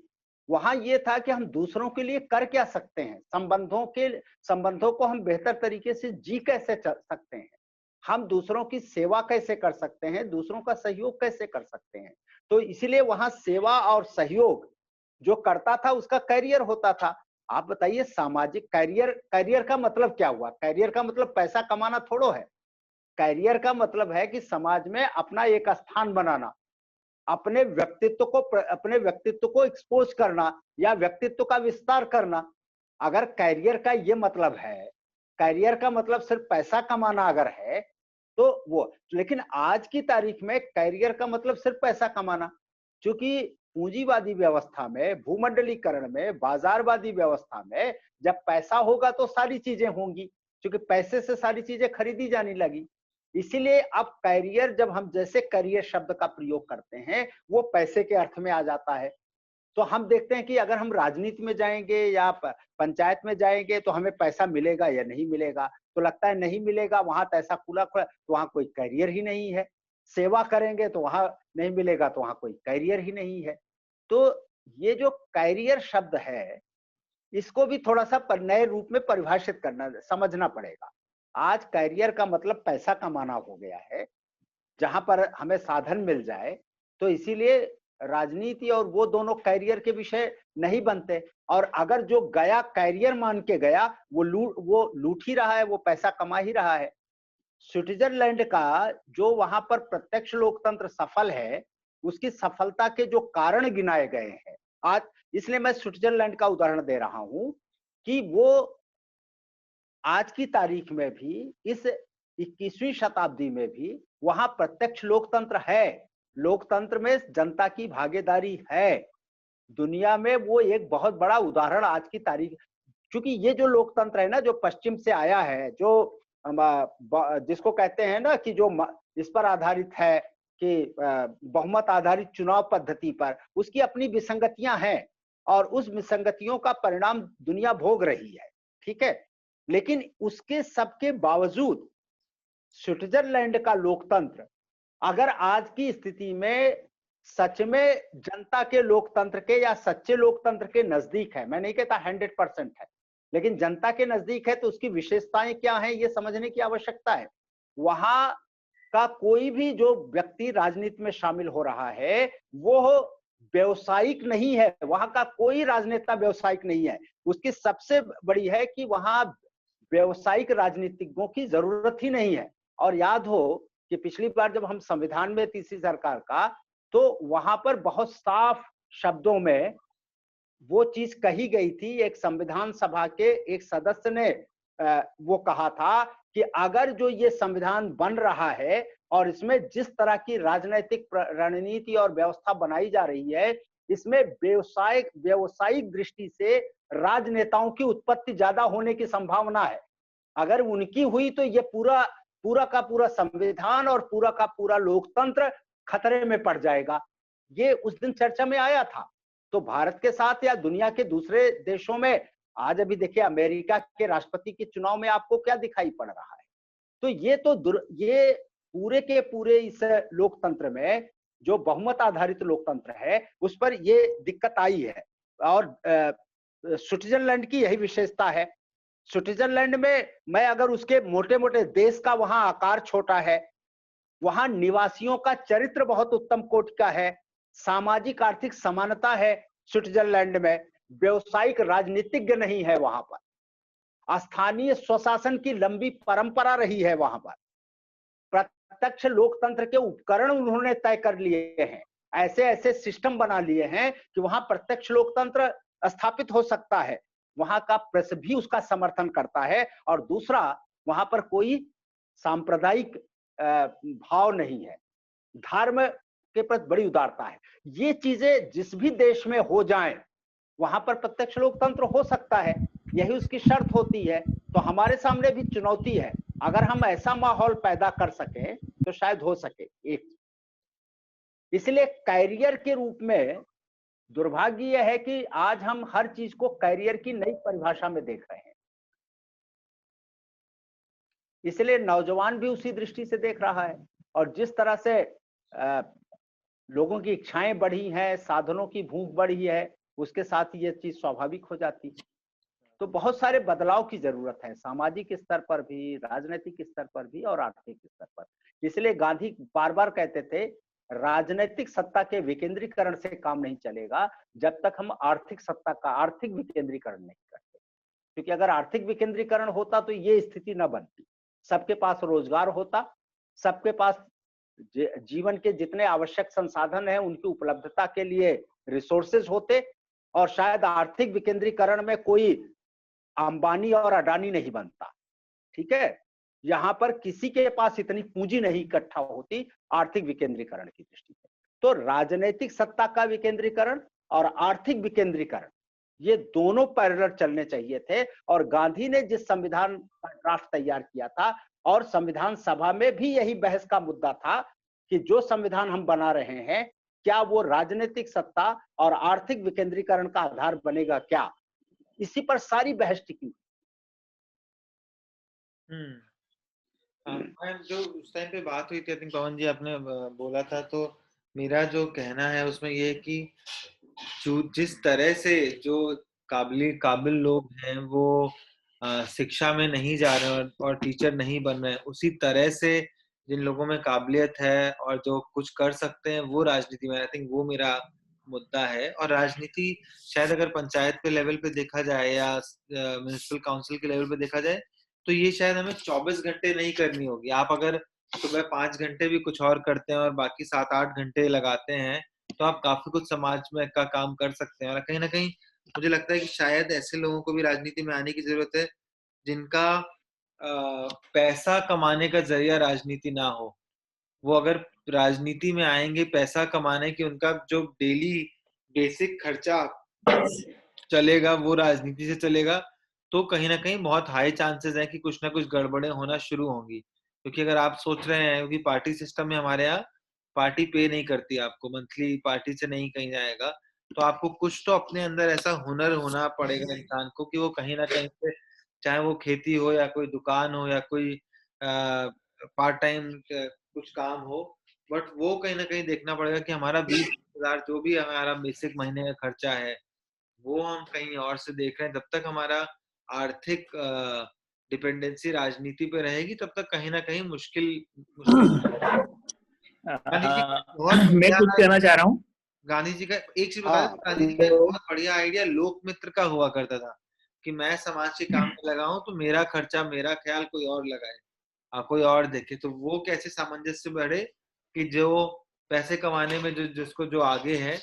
वहां ये था कि हम दूसरों के लिए कर क्या सकते हैं, संबंधों को हम बेहतर तरीके से जी कैसे सकते हैं, हम दूसरों की सेवा कैसे कर सकते हैं, दूसरों का सहयोग कैसे कर सकते हैं। तो इसलिए वहां सेवा और सहयोग जो करता था उसका करियर होता था। आप बताइए सामाजिक करियर, करियर का मतलब क्या हुआ? करियर का मतलब पैसा कमाना थोड़ो है। करियर का मतलब है कि समाज में अपना एक स्थान बनाना, अपने व्यक्तित्व को एक्सपोज करना या व्यक्तित्व का विस्तार करना। अगर करियर का ये मतलब है, करियर का मतलब सिर्फ पैसा कमाना अगर है तो वो, लेकिन आज की तारीख में करियर का मतलब सिर्फ पैसा कमाना, क्योंकि पूंजीवादी व्यवस्था में, भूमंडलीकरण में, बाजारवादी व्यवस्था में जब पैसा होगा तो सारी चीजें होंगी, क्योंकि पैसे से सारी चीजें खरीदी जाने लगी। इसीलिए अब करियर, जब हम जैसे करियर शब्द का प्रयोग करते हैं वो पैसे के अर्थ में आ जाता है। तो हम देखते हैं कि अगर हम राजनीति में जाएंगे या पंचायत में जाएंगे तो हमें पैसा मिलेगा या नहीं मिलेगा, तो लगता है नहीं मिलेगा, वहां तो ऐसा खुला खुला, तो वहां कोई करियर ही नहीं है। सेवा करेंगे तो वहां नहीं मिलेगा, तो वहां कोई करियर ही नहीं है। तो ये जो करियर शब्द है इसको भी थोड़ा सा नए रूप में परिभाषित करना, समझना पड़ेगा। आज करियर का मतलब पैसा कमाना हो गया है, जहां पर हमें साधन मिल जाए। तो इसीलिए राजनीति और वो दोनों करियर के विषय नहीं बनते, और अगर जो गया करियर मान के गया वो लूट ही रहा है, वो पैसा कमा ही रहा है। स्विट्जरलैंड का जो वहां पर प्रत्यक्ष लोकतंत्र सफल है, उसकी सफलता के जो कारण गिनाए गए हैं आज, इसलिए मैं स्विट्जरलैंड का उदाहरण दे रहा हूं कि वो आज की तारीख में भी, इस 21वीं शताब्दी में भी वहां प्रत्यक्ष लोकतंत्र है। लोकतंत्र में जनता की भागीदारी है। दुनिया में वो एक बहुत बड़ा उदाहरण आज की तारीख, क्योंकि ये जो लोकतंत्र है ना, जो पश्चिम से आया है, जो जिसको कहते हैं ना कि जो इस पर आधारित है कि बहुमत आधारित चुनाव पद्धति पर, उसकी अपनी विसंगतियां हैं और उस विसंगतियों का परिणाम दुनिया भोग रही है, ठीक है। लेकिन उसके सबके बावजूद स्विट्जरलैंड का लोकतंत्र अगर आज की स्थिति में सच में जनता के लोकतंत्र के या सच्चे लोकतंत्र के नजदीक है, मैं नहीं कहता 100% है, लेकिन जनता के नजदीक है, तो उसकी विशेषताएं क्या हैं ये समझने की आवश्यकता है। वहां का कोई भी जो व्यक्ति राजनीति में शामिल हो रहा है वो व्यवसायिक नहीं है, वहां का कोई राजनेता व्यवसायिक नहीं है। उसकी सबसे बड़ी है कि वहां व्यवसायिक राजनीतिज्ञों की जरूरत ही नहीं है। और याद हो कि पिछली बार जब हम संविधान में तीसरी सरकार का, तो वहां पर बहुत साफ शब्दों में वो चीज कही गई थी। एक संविधान सभा के एक सदस्य ने वो कहा था कि अगर जो ये संविधान बन रहा है और इसमें जिस तरह की राजनीतिक रणनीति और व्यवस्था बनाई जा रही है, इसमें व्यवसायिक दृष्टि से राजनेताओं की उत्पत्ति ज्यादा होने की संभावना है। अगर उनकी हुई तो ये पूरा का पूरा संविधान और पूरा का पूरा लोकतंत्र खतरे में पड़ जाएगा। ये उस दिन चर्चा में आया था। तो भारत के साथ या दुनिया के दूसरे देशों में, आज अभी देखिए अमेरिका के राष्ट्रपति के चुनाव में आपको क्या दिखाई पड़ रहा है। तो ये पूरे के पूरे इस लोकतंत्र में जो बहुमत आधारित लोकतंत्र है उस पर ये दिक्कत आई है। और स्विट्जरलैंड की यही विशेषता है। स्विट्जरलैंड में मैं अगर उसके मोटे मोटे देश का वहां आकार छोटा है, वहां निवासियों का चरित्र बहुत उत्तम कोटि का है, सामाजिक आर्थिक समानता है स्विट्जरलैंड में, व्यवसायिक राजनीतिज्ञ नहीं है वहां पर, स्थानीय स्वशासन की लंबी परंपरा रही है वहां पर, प्रत्यक्ष लोकतंत्र के उपकरण उन्होंने तय कर लिए हैं, ऐसे ऐसे सिस्टम बना लिए हैं कि वहां प्रत्यक्ष लोकतंत्र स्थापित हो सकता है। वहां का प्रेस भी उसका समर्थन करता है। और दूसरा, वहां पर कोई सांप्रदायिक भाव नहीं है, धर्म के प्रति बड़ी उदारता है। ये चीजें जिस भी देश में हो जाएं, वहां पर प्रत्यक्ष लोकतंत्र हो सकता है, यही उसकी शर्त होती है। तो हमारे सामने भी चुनौती है, अगर हम ऐसा माहौल पैदा कर सके तो शायद हो सके एक। इसलिए कैरियर के रूप में दुर्भाग्य यह है कि आज हम हर चीज को कैरियर की नई परिभाषा में देख रहे हैं। इसलिए नौजवान भी उसी दृष्टि से देख रहा है। और जिस तरह से लोगों की इच्छाएं बढ़ी हैं, साधनों की भूख बढ़ी है, उसके साथ ये चीज स्वाभाविक हो जाती है। तो बहुत सारे बदलाव की जरूरत है, सामाजिक स्तर पर भी, राजनीतिक स्तर पर भी और आर्थिक स्तर पर। इसलिए गांधी बार बार कहते थे राजनीतिक सत्ता के विकेंद्रीकरण से काम नहीं चलेगा जब तक हम आर्थिक सत्ता का आर्थिक विकेंद्रीकरण नहीं करते। क्योंकि अगर आर्थिक विकेंद्रीकरण होता तो ये स्थिति न बनती, सबके पास रोजगार होता, सबके पास जीवन के जितने आवश्यक संसाधन हैं उनकी उपलब्धता के लिए रिसोर्सेज होते, और शायद आर्थिक विकेंद्रीकरण में कोई अंबानी और अडानी नहीं बनता। ठीक है, यहाँ पर किसी के पास इतनी पूंजी नहीं इकट्ठा होती आर्थिक विकेंद्रीकरण की दृष्टि से। तो राजनीतिक सत्ता का विकेंद्रीकरण और आर्थिक विकेंद्रीकरण ये दोनों पैरेलल चलने चाहिए थे। और गांधी ने जिस संविधान का ड्राफ्ट तैयार किया था, और संविधान सभा में भी यही बहस का मुद्दा था कि जो संविधान हम बना रहे हैं क्या वो राजनीतिक सत्ता और आर्थिक विकेंद्रीकरण का आधार बनेगा क्या, इसी पर सारी बहस टिकी। जो उस टाइम पे बात हुई थी, आई थिंक पवन जी आपने बोला था, तो मेरा जो कहना है उसमें ये कि जो जिस तरह से जो काबिल लोग हैं वो शिक्षा में नहीं जा रहे हैं और टीचर नहीं बन रहे हैं, उसी तरह से जिन लोगों में काबिलियत है और जो कुछ कर सकते हैं वो राजनीति में, आई थिंक वो मेरा मुद्दा है। और राजनीति शायद अगर पंचायत पे लेवल पे देखा जाए या म्युनिसिपल काउंसिल के लेवल पे देखा जाए तो ये शायद हमें 24 घंटे नहीं करनी होगी। आप अगर सुबह 5 घंटे भी कुछ और करते हैं और बाकी 7-8 घंटे लगाते हैं तो आप काफी कुछ समाज में का काम कर सकते हैं। और कहीं ना कहीं मुझे लगता है कि शायद ऐसे लोगों को भी राजनीति में आने की जरूरत है जिनका पैसा कमाने का जरिया राजनीति ना हो। वो अगर राजनीति में आएंगे पैसा कमाने की, उनका जो डेली बेसिक खर्चा चलेगा वो राजनीति से चलेगा, तो कहीं ना कहीं बहुत हाई चांसेस है कि कुछ ना कुछ गड़बड़ें होना शुरू होंगी। क्योंकि अगर आप सोच रहे हैं, क्योंकि पार्टी सिस्टम में हमारे यहाँ पार्टी पे नहीं करती, आपको मंथली पार्टी से नहीं कहीं जाएगा, तो आपको कुछ तो अपने अंदर ऐसा हुनर होना पड़ेगा इंसान को कि वो कहीं ना कहीं से, चाहे वो खेती हो या कोई दुकान हो या कोई पार्ट टाइम कुछ काम हो, बट वो कहीं ना कहीं देखना पड़ेगा कि हमारा 20,000 जो भी हमारा बेसिक महीने का खर्चा है वो हम कहीं और से देख रहे हैं। जब तक हमारा आर्थिक डिपेंडेंसी राजनीति पे रहेगी तब तक कहीं ना कहीं मुश्किल मैं कुछ कहना चाह रहा हूँ। गांधी जी का एक चीज बताया, गांधी जी का बहुत बढ़िया आइडिया लोक मित्र का हुआ करता था कि मैं समाज के काम में लगा हूं तो मेरा खर्चा मेरा ख्याल कोई और लगाए, कोई और देखे। तो वो कैसे सामंजस्य बढ़े कि जो पैसे कमाने में जिसको जो आगे है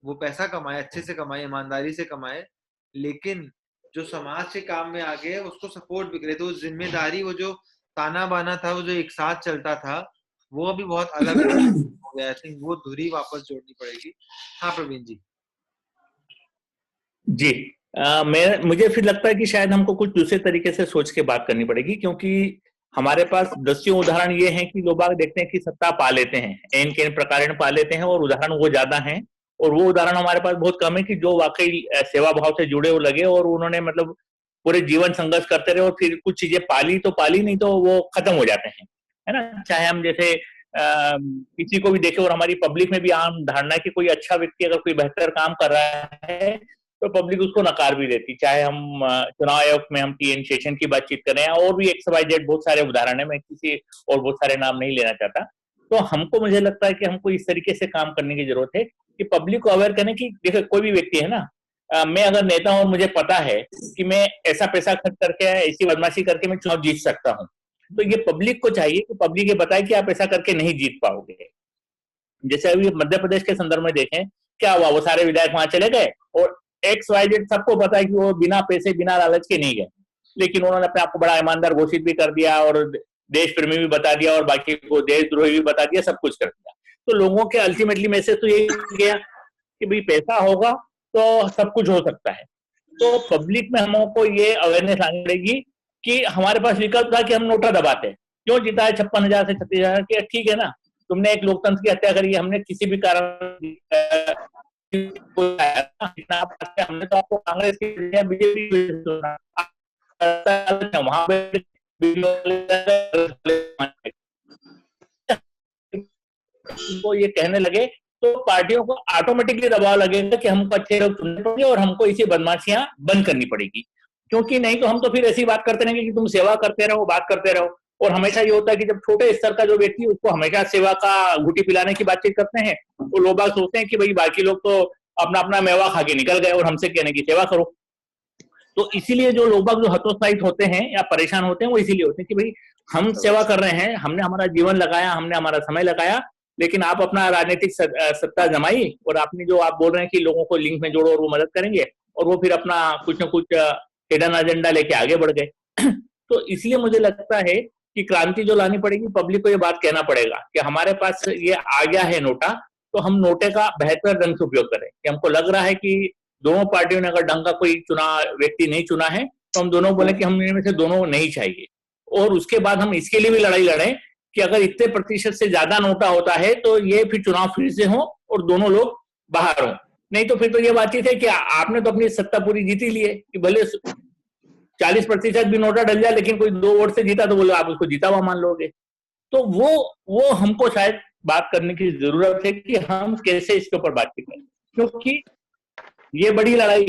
वो पैसा कमाए, अच्छे से कमाए, ईमानदारी से कमाए, लेकिन जो समाज के काम में आगे है उसको सपोर्ट भी करे। तो जिम्मेदारी, वो जो ताना बाना था, वो जो एक साथ चलता था, वो अभी बहुत अलग हो गया। आई थिंक वो धुरी वापस जोड़नी पड़ेगी। हाँ प्रवीण जी। जी, मुझे फिर लगता है कि शायद हमको कुछ दूसरे तरीके से सोच के बात करनी पड़ेगी, क्योंकि हमारे पास दसियों उदाहरण ये हैं कि लोग बाग देखते हैं कि सत्ता पा लेते हैं, एन के प्रकार पा लेते हैं, और उदाहरण वो ज्यादा हैं। और वो उदाहरण हमारे पास बहुत कम है कि जो वाकई सेवा भाव से जुड़े हो लगे और उन्होंने मतलब पूरे जीवन संघर्ष करते रहे और फिर कुछ चीजें पाली तो पाली, नहीं तो वो खत्म हो जाते हैं, है ना। चाहे हम जैसे किसी को भी देखे, और हमारी पब्लिक में भी आम धारणा है कि कोई अच्छा व्यक्ति अगर कोई बेहतर काम कर रहा है तो पब्लिक उसको नकार भी देती। चाहे हम चुनाव आयोग में हम टी.एन. शेषन की बातचीत करें और भी XYZ बहुत सारे उदाहरण है, मैं किसी और बहुत सारे नाम नहीं लेना चाहता। तो हमको, मुझे लगता है कि हमको इस तरीके से काम करने की जरूरत है कि पब्लिक को अवेयर करने की। देखो, कोई भी व्यक्ति है ना, मैं अगर नेता हूं और मुझे पता है कि मैं ऐसा पैसा खर्च करके, ऐसी बदमाशी करके मैं चुनाव जीत सकता हूँ, तो ये पब्लिक को चाहिए कि पब्लिक ये बताए कि आप ऐसा करके नहीं जीत पाओगे। जैसे अभी मध्य प्रदेश के संदर्भ में देखें, क्या हुआ, वो सारे विधायक वहां चले गए और XYZ सबको पता है कि वो बिना पैसे बिना लालच के नहीं गए, लेकिन उन्होंने अपने आप को बड़ा ईमानदार घोषित भी कर दिया और देश प्रेमी भी बता दिया और बाकी को देशद्रोही भी बता दिया, सब कुछ कर दिया। तो लोगों के अल्टीमेटली मैसेज तो यही गया कि भाई पैसा होगा तो सब कुछ हो सकता है। तो पब्लिक में हमको ये अवेयरनेस आनी पड़ेगी कि हमारे पास विकल्प था कि हम नोटा दबाते, क्यों जीता है 56,000 से 36,000 के, ठीक है ना, तुमने एक लोकतंत्र की हत्या करी है, हमने किसी भी कारण हमने तो आपको कांग्रेस की बीजेपी वहां पे वो ये कहने लगे तो पार्टियों को ऑटोमेटिकली दबाव लगेगा कि हमको अच्छे लोग चुनने पड़ेंगे और हमको इसी बदमाशियां बंद करनी पड़ेगी, क्योंकि नहीं तो हम तो फिर ऐसी बात करते रहेंगे कि तुम सेवा करते रहो, बात करते रहो। और हमेशा ये होता है कि जब छोटे स्तर का जो व्यक्ति उसको हमेशा सेवा का घुटी पिलाने की बातचीत करते हैं, तो लोग बाग सोचते हैं कि भाई बाकी लोग तो अपना अपना मेवा खा के निकल गए और हमसे कहने की सेवा करो। तो इसीलिए जो लोग बाग जो हतोत्साहित होते हैं या परेशान होते हैं वो इसीलिए होते हैं कि भाई हम सेवा कर रहे हैं, हमने हमारा जीवन लगाया, हमने हमारा समय लगाया, लेकिन आप अपना राजनीतिक सत्ता जमाई और आपने जो आप बोल रहे हैं कि लोगों को लिंक में जोड़ो और वो मदद करेंगे, और वो फिर अपना कुछ न कुछ हिडन एजेंडा लेके आगे बढ़ गए। तो इसलिए मुझे लगता है कि क्रांति जो लानी पड़ेगी, पब्लिक को ये बात कहना पड़ेगा कि हमारे पास ये आ गया है नोटा, तो हम नोटे का बेहतर ढंग से उपयोग करें। कि हमको लग रहा है कि दोनों पार्टियों ने अगर ढंग का कोई व्यक्ति नहीं चुना है, तो हम दोनों बोले कि हम इनमें से दोनों नहीं चाहिए, और उसके बाद हम इसके लिए भी लड़ाई लड़ें कि अगर इतने प्रतिशत से ज्यादा नोटा होता है तो ये फिर चुनाव फिर से हो और दोनों लोग बाहर हो। नहीं तो फिर तो ये बातचीत है कि आपने तो अपनी सत्ता पूरी जीत ही ली है, कि भले 40% भी नोटा डल जाए लेकिन कोई 2 वोट से जीता तो बोलो आप उसको जीता हुआ मान लोगे। तो वो हमको शायद बात करने की जरूरत है कि हम कैसे इसके ऊपर बातचीत करें, क्योंकि ये बड़ी लड़ाई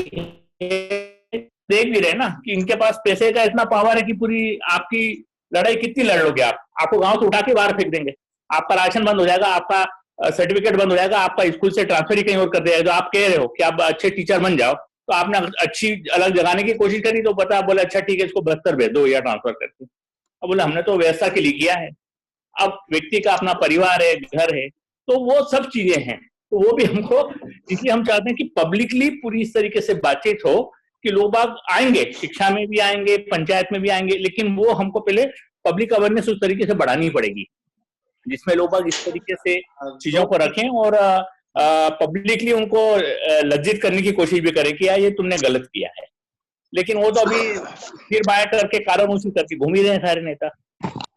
देख भी रहे ना कि इनके पास पैसे का इतना पावर है कि पूरी आपकी लड़ाई कितनी लड़ लोगे आप, आपको गांव से उठा के बाहर फेंक देंगे, आपका राशन बंद हो जाएगा, आपका सर्टिफिकेट बंद हो जाएगा, आपका स्कूल से ट्रांसफर ही कहीं और कर दिया। जो आप कह रहे हो कि आप अच्छे टीचर बन जाओ, तो आपने अच्छी अलग जगाने की कोशिश करी तो पता, आप बोले अच्छा ठीक है इसको 72 भेज दो या ट्रांसफर करके। अब बोले हमने तो व्यवस्था के लिए किया है, अब व्यक्ति का अपना परिवार है, घर है, तो वो सब चीजें हैं, तो वो भी हमको, इसलिए हम चाहते हैं कि पब्लिकली पूरी इस तरीके से बातचीत हो कि लोग बाग आएंगे, शिक्षा में भी आएंगे, पंचायत में भी आएंगे, लेकिन वो हमको पहले पब्लिक अवेयरनेस उस तरीके से बढ़ानी पड़ेगी जिसमें लोग बाग इस तरीके से चीजों को रखें और पब्लिकली उनको लज्जित करने की कोशिश भी करें कि यार ये तुमने गलत किया है। लेकिन वो तो अभी फिर बाय करके कारण उसी करके घूम ही रहे हैं सारे नेता,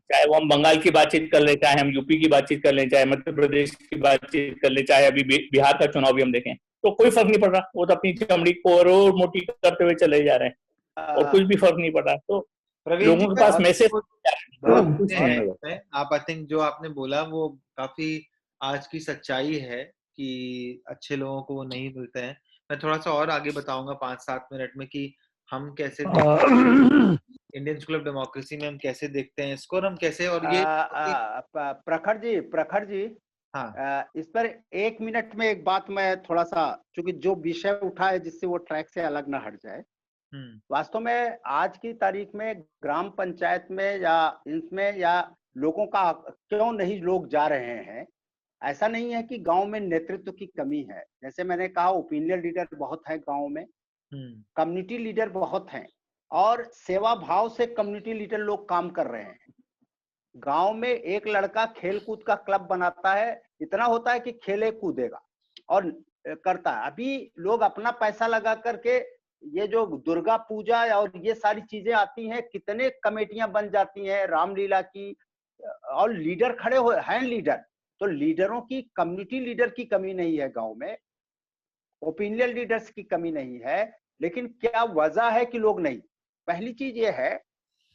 चाहे वो हम बंगाल की बातचीत कर ले, चाहे हम यूपी की बातचीत कर ले, चाहे मध्य प्रदेश की बातचीत कर ले, चाहे अभी बिहार का चुनाव भी हम देखें, तो कोई फर्क नहीं पड़ रहा, वो तो अपनी चमड़ी को और मोटी करते हुए चले जा रहे हैं और कुछ भी फर्क नहीं पड़ रहा। तो लोगों के पास मैसेज आप आई थिंक जो आपने बोला वो काफी आज की सच्चाई है कि अच्छे लोगों को वो नहीं मिलते हैं। मैं थोड़ा सा और आगे बताऊंगा 5-7 मिनट में कि हम कैसे इंडियन स्कूल ऑफ डेमोक्रेसी में हम कैसे देखते हैं इसको, और हम कैसे, और ये प्रखर जी हाँ, इस पर 1 मिनट में एक बात मैं थोड़ा सा, क्योंकि जो विषय उठा है जिससे वो ट्रैक से अलग ना हट जाए। वास्तव में आज की तारीख में ग्राम पंचायत में या इसमें या लोगों का क्यों नहीं लोग जा रहे हैं, ऐसा नहीं है कि गांव में नेतृत्व की कमी है। जैसे मैंने कहा ओपिनियन लीडर बहुत है गांव में, कम्युनिटी लीडर बहुत हैं, और सेवा भाव से कम्युनिटी लीडर लोग काम कर रहे हैं। गांव में एक लड़का खेल कूद का क्लब बनाता है, इतना होता है कि खेले कूदेगा और करता है। अभी लोग अपना पैसा लगा करके ये जो दुर्गा पूजा और ये सारी चीजें आती हैं, कितने कमेटियां बन जाती हैं रामलीला की, और लीडर खड़े हो हैं लीडर, तो लीडरों की, कम्युनिटी लीडर की कमी नहीं है गांव में, ओपिनियन लीडर्स की कमी नहीं है। लेकिन क्या वजह है कि लोग नहीं? पहली चीज ये है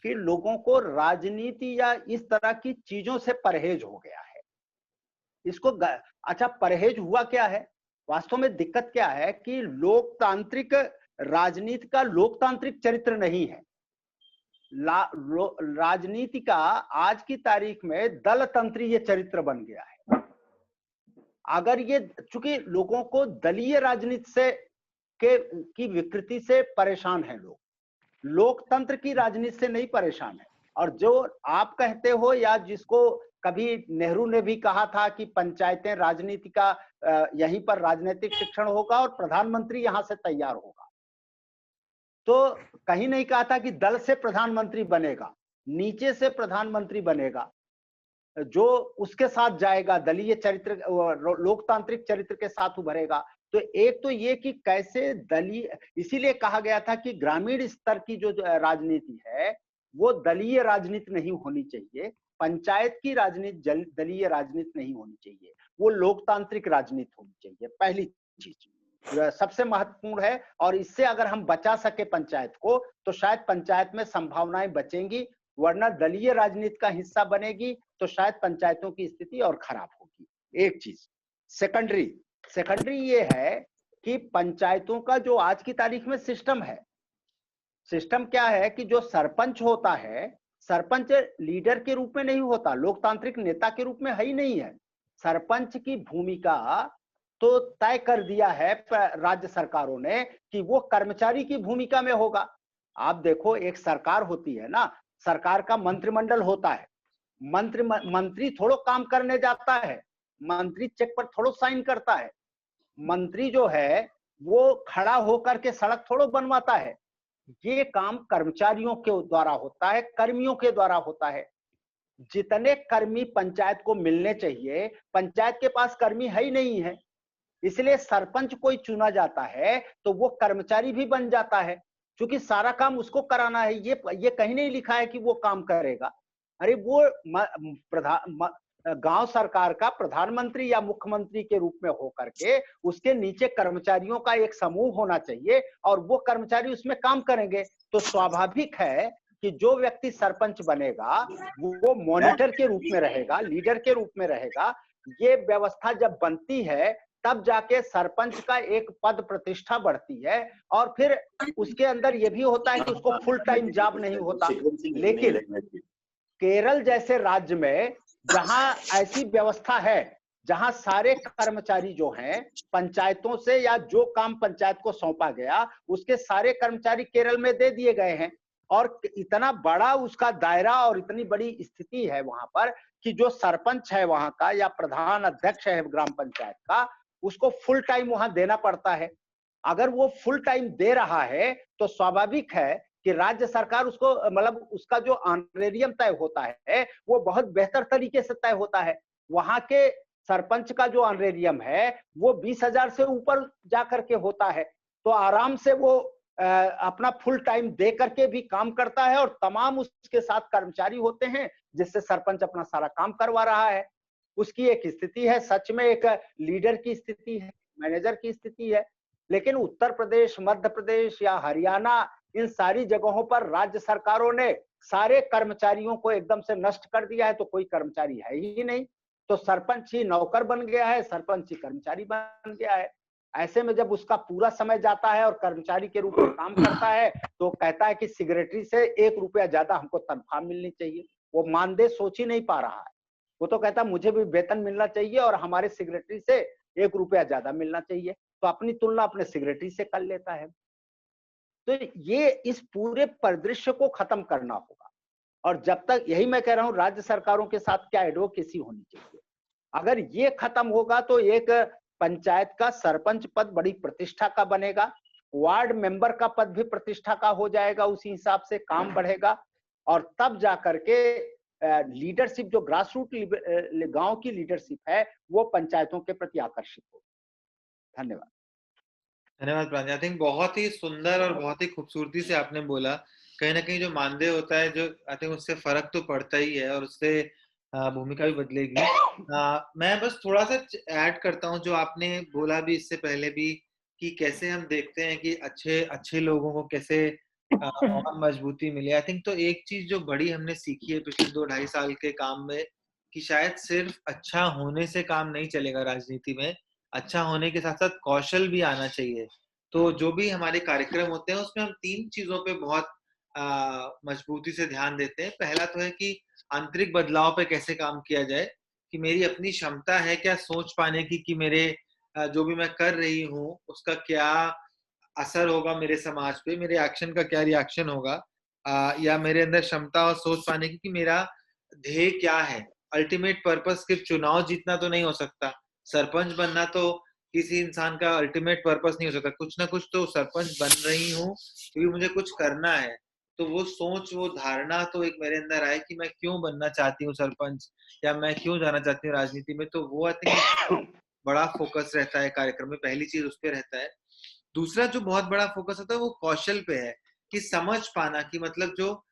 कि लोगों को राजनीति या इस तरह की चीजों से परहेज हो गया है। इसको अच्छा, परहेज हुआ क्या है? वास्तव में दिक्कत क्या है कि लोकतांत्रिक राजनीति का लोकतांत्रिक चरित्र नहीं है। राजनीति का आज की तारीख में दलतंत्री ये चरित्र बन गया है। अगर ये, चूंकि लोगों को दलीय राजनीति से की विकृति से परेशान है लोग, लोकतंत्र की राजनीति से नहीं परेशान है। और जो आप कहते हो, या जिसको कभी नेहरू ने भी कहा था कि पंचायतें राजनीति का, यहीं पर राजनीतिक शिक्षण होगा और प्रधानमंत्री यहां से तैयार होगा, तो कहीं नहीं कहा था कि दल से प्रधानमंत्री बनेगा, नीचे से प्रधानमंत्री बनेगा, जो उसके साथ जाएगा, दलीय चरित्र, लोकतांत्रिक चरित्र के साथ उभरेगा। तो एक तो ये कि कैसे दलीय, इसीलिए कहा गया था कि ग्रामीण स्तर की जो राजनीति है वो दलीय राजनीति नहीं होनी चाहिए, पंचायत की राजनीति दलीय राजनीति नहीं होनी चाहिए, वो लोकतांत्रिक राजनीति होनी चाहिए। पहली चीज सबसे महत्वपूर्ण है, और इससे अगर हम बचा सके पंचायत को तो शायद पंचायत में संभावनाएं बचेंगी, वरना दलीय राजनीति का हिस्सा बनेगी तो शायद पंचायतों की स्थिति और खराब होगी। एक चीज। सेकेंडरी ये है कि पंचायतों का जो आज की तारीख में सिस्टम है, सिस्टम क्या है कि जो सरपंच होता है, सरपंच लीडर के रूप में नहीं होता, लोकतांत्रिक नेता के रूप में है ही नहीं है। सरपंच की भूमिका तो तय कर दिया है राज्य सरकारों ने कि वो कर्मचारी की भूमिका में होगा। आप देखो, एक सरकार होती है ना, सरकार का मंत्रिमंडल होता है, मंत्री थोड़ो काम करने जाता है, मंत्री चेक पर थोड़ो साइन करता है, मंत्री जो है वो खड़ा होकर के सड़क थोड़ो बनवाता है। ये काम कर्मचारियों के द्वारा होता है, कर्मियों के द्वारा होता है। जितने कर्मी पंचायत को मिलने चाहिए, पंचायत के पास कर्मी है ही नहीं है, इसलिए सरपंच कोई चुना जाता है तो वो कर्मचारी भी बन जाता है, क्योंकि सारा काम उसको कराना है। ये कहीं नहीं लिखा है कि वो काम करेगा। अरे वो गांव सरकार का प्रधानमंत्री या मुख्यमंत्री के रूप में होकर के उसके नीचे कर्मचारियों का एक समूह होना चाहिए और वो कर्मचारी उसमें काम करेंगे। तो स्वाभाविक है कि जो व्यक्ति सरपंच बनेगा वो मॉनिटर के रूप में रहेगा, लीडर के रूप में रहेगा। ये व्यवस्था जब बनती है तब जाके सरपंच का एक पद प्रतिष्ठा बढ़ती है और फिर उसके अंदर ये भी होता है कि उसको फुल टाइम जॉब नहीं होता। लेकिन केरल जैसे राज्य में जहां ऐसी व्यवस्था है, जहां सारे कर्मचारी जो हैं पंचायतों से या जो काम पंचायत को सौंपा गया उसके सारे कर्मचारी केरल में दे दिए गए हैं और इतना बड़ा उसका दायरा और इतनी बड़ी स्थिति है वहां पर कि जो सरपंच है वहां का या प्रधान अध्यक्ष है ग्राम पंचायत का, उसको फुल टाइम वहां देना पड़ता है। अगर वो फुल टाइम दे रहा है तो स्वाभाविक है कि राज्य सरकार उसको मतलब उसका जो ऑनरेरियम तय होता है वो बहुत बेहतर तरीके से तय होता है। वहां के सरपंच का जो ऑनरेरियम है वो 20,000 से ऊपर जाकर के होता है। तो आराम से वो अपना फुल टाइम दे करके भी काम करता है और तमाम उसके साथ कर्मचारी होते हैं जिससे सरपंच अपना सारा काम करवा रहा है। उसकी एक स्थिति है, सच में एक लीडर की स्थिति है, मैनेजर की स्थिति है। लेकिन उत्तर प्रदेश, मध्य प्रदेश या हरियाणा, इन सारी जगहों पर राज्य सरकारों ने सारे कर्मचारियों को एकदम से नष्ट कर दिया है, तो कोई कर्मचारी है ही नहीं। तो सरपंच ही नौकर बन गया है, सरपंच ही कर्मचारी बन गया है। ऐसे में जब उसका पूरा समय जाता है और कर्मचारी के रूप में काम करता है तो कहता है कि सेक्रेटरी से 1 रुपया ज्यादा हमको तनख्वाह मिलनी चाहिए। वो मानदेय सोच ही नहीं पा रहा है, वो तो कहता मुझे भी वेतन मिलना चाहिए और हमारे सेक्रेटरी से 1 रुपया ज्यादा मिलना चाहिए। तो अपनी तुलना अपने सेक्रेटरी से कर लेता है। तो ये इस पूरे परिदृश्य को खत्म करना होगा और जब तक, यही मैं कह रहा हूं, राज्य सरकारों के साथ क्या एडवोकेसी होनी चाहिए। अगर ये खत्म होगा तो एक पंचायत का सरपंच पद बड़ी प्रतिष्ठा का बनेगा, वार्ड मेंबर का पद भी प्रतिष्ठा का हो जाएगा, उसी हिसाब से काम बढ़ेगा और तब जाकर के लीडरशिप जो ग्रास रूट गांव की लीडरशिप है वो पंचायतों के प्रति आकर्षित हो। धन्यवाद। धन्यवाद प्रांजल। आई थिंक बहुत ही सुंदर और बहुत ही खूबसूरती से आपने बोला। कहीं ना कहीं जो मानदेय होता है, जो आई थिंक उससे फर्क तो पड़ता ही है और उससे भूमिका भी बदलेगी। मैं बस थोड़ा सा ऐड करता हूँ जो आपने बोला भी इससे पहले भी, कि कैसे हम देखते हैं कि अच्छे लोगों को कैसे और मजबूती मिले। आई थिंक तो एक चीज जो बड़ी हमने सीखी है पिछले 2-2.5 साल के काम में, कि शायद सिर्फ अच्छा होने से काम नहीं चलेगा राजनीति में, अच्छा होने के साथ साथ कौशल भी आना चाहिए। तो जो भी हमारे कार्यक्रम होते हैं उसमें हम 3 चीजों पे बहुत मजबूती से ध्यान देते हैं। पहला तो है कि आंतरिक बदलाव पे कैसे काम किया जाए, कि मेरी अपनी क्षमता है क्या सोच पाने की कि मेरे जो भी मैं कर रही हूँ उसका क्या असर होगा मेरे समाज पे, मेरे एक्शन का क्या रिएक्शन होगा, या मेरे अंदर क्षमता और सोच पाने की कि मेरा ध्येय क्या है। अल्टीमेट पर्पस सिर्फ चुनाव जीतना तो नहीं हो सकता, सरपंच बनना तो किसी इंसान का अल्टीमेट पर्पस नहीं हो सकता। कुछ ना कुछ तो सरपंच बन रही हूँ क्योंकि मुझे कुछ करना है। तो वो सोच, वो धारणा तो एक मेरे अंदर आए कि मैं क्यों बनना चाहती हूँ सरपंच, या मैं क्यों जाना चाहती हूँ राजनीति में। तो वो आई थिंक बड़ा फोकस रहता है कार्यक्रम में, पहली चीज उस पर रहता है। दूसरा जो बहुत बड़ा फोकस होता है वो कौशल पे है, कि समझ पाना कि मतलब जो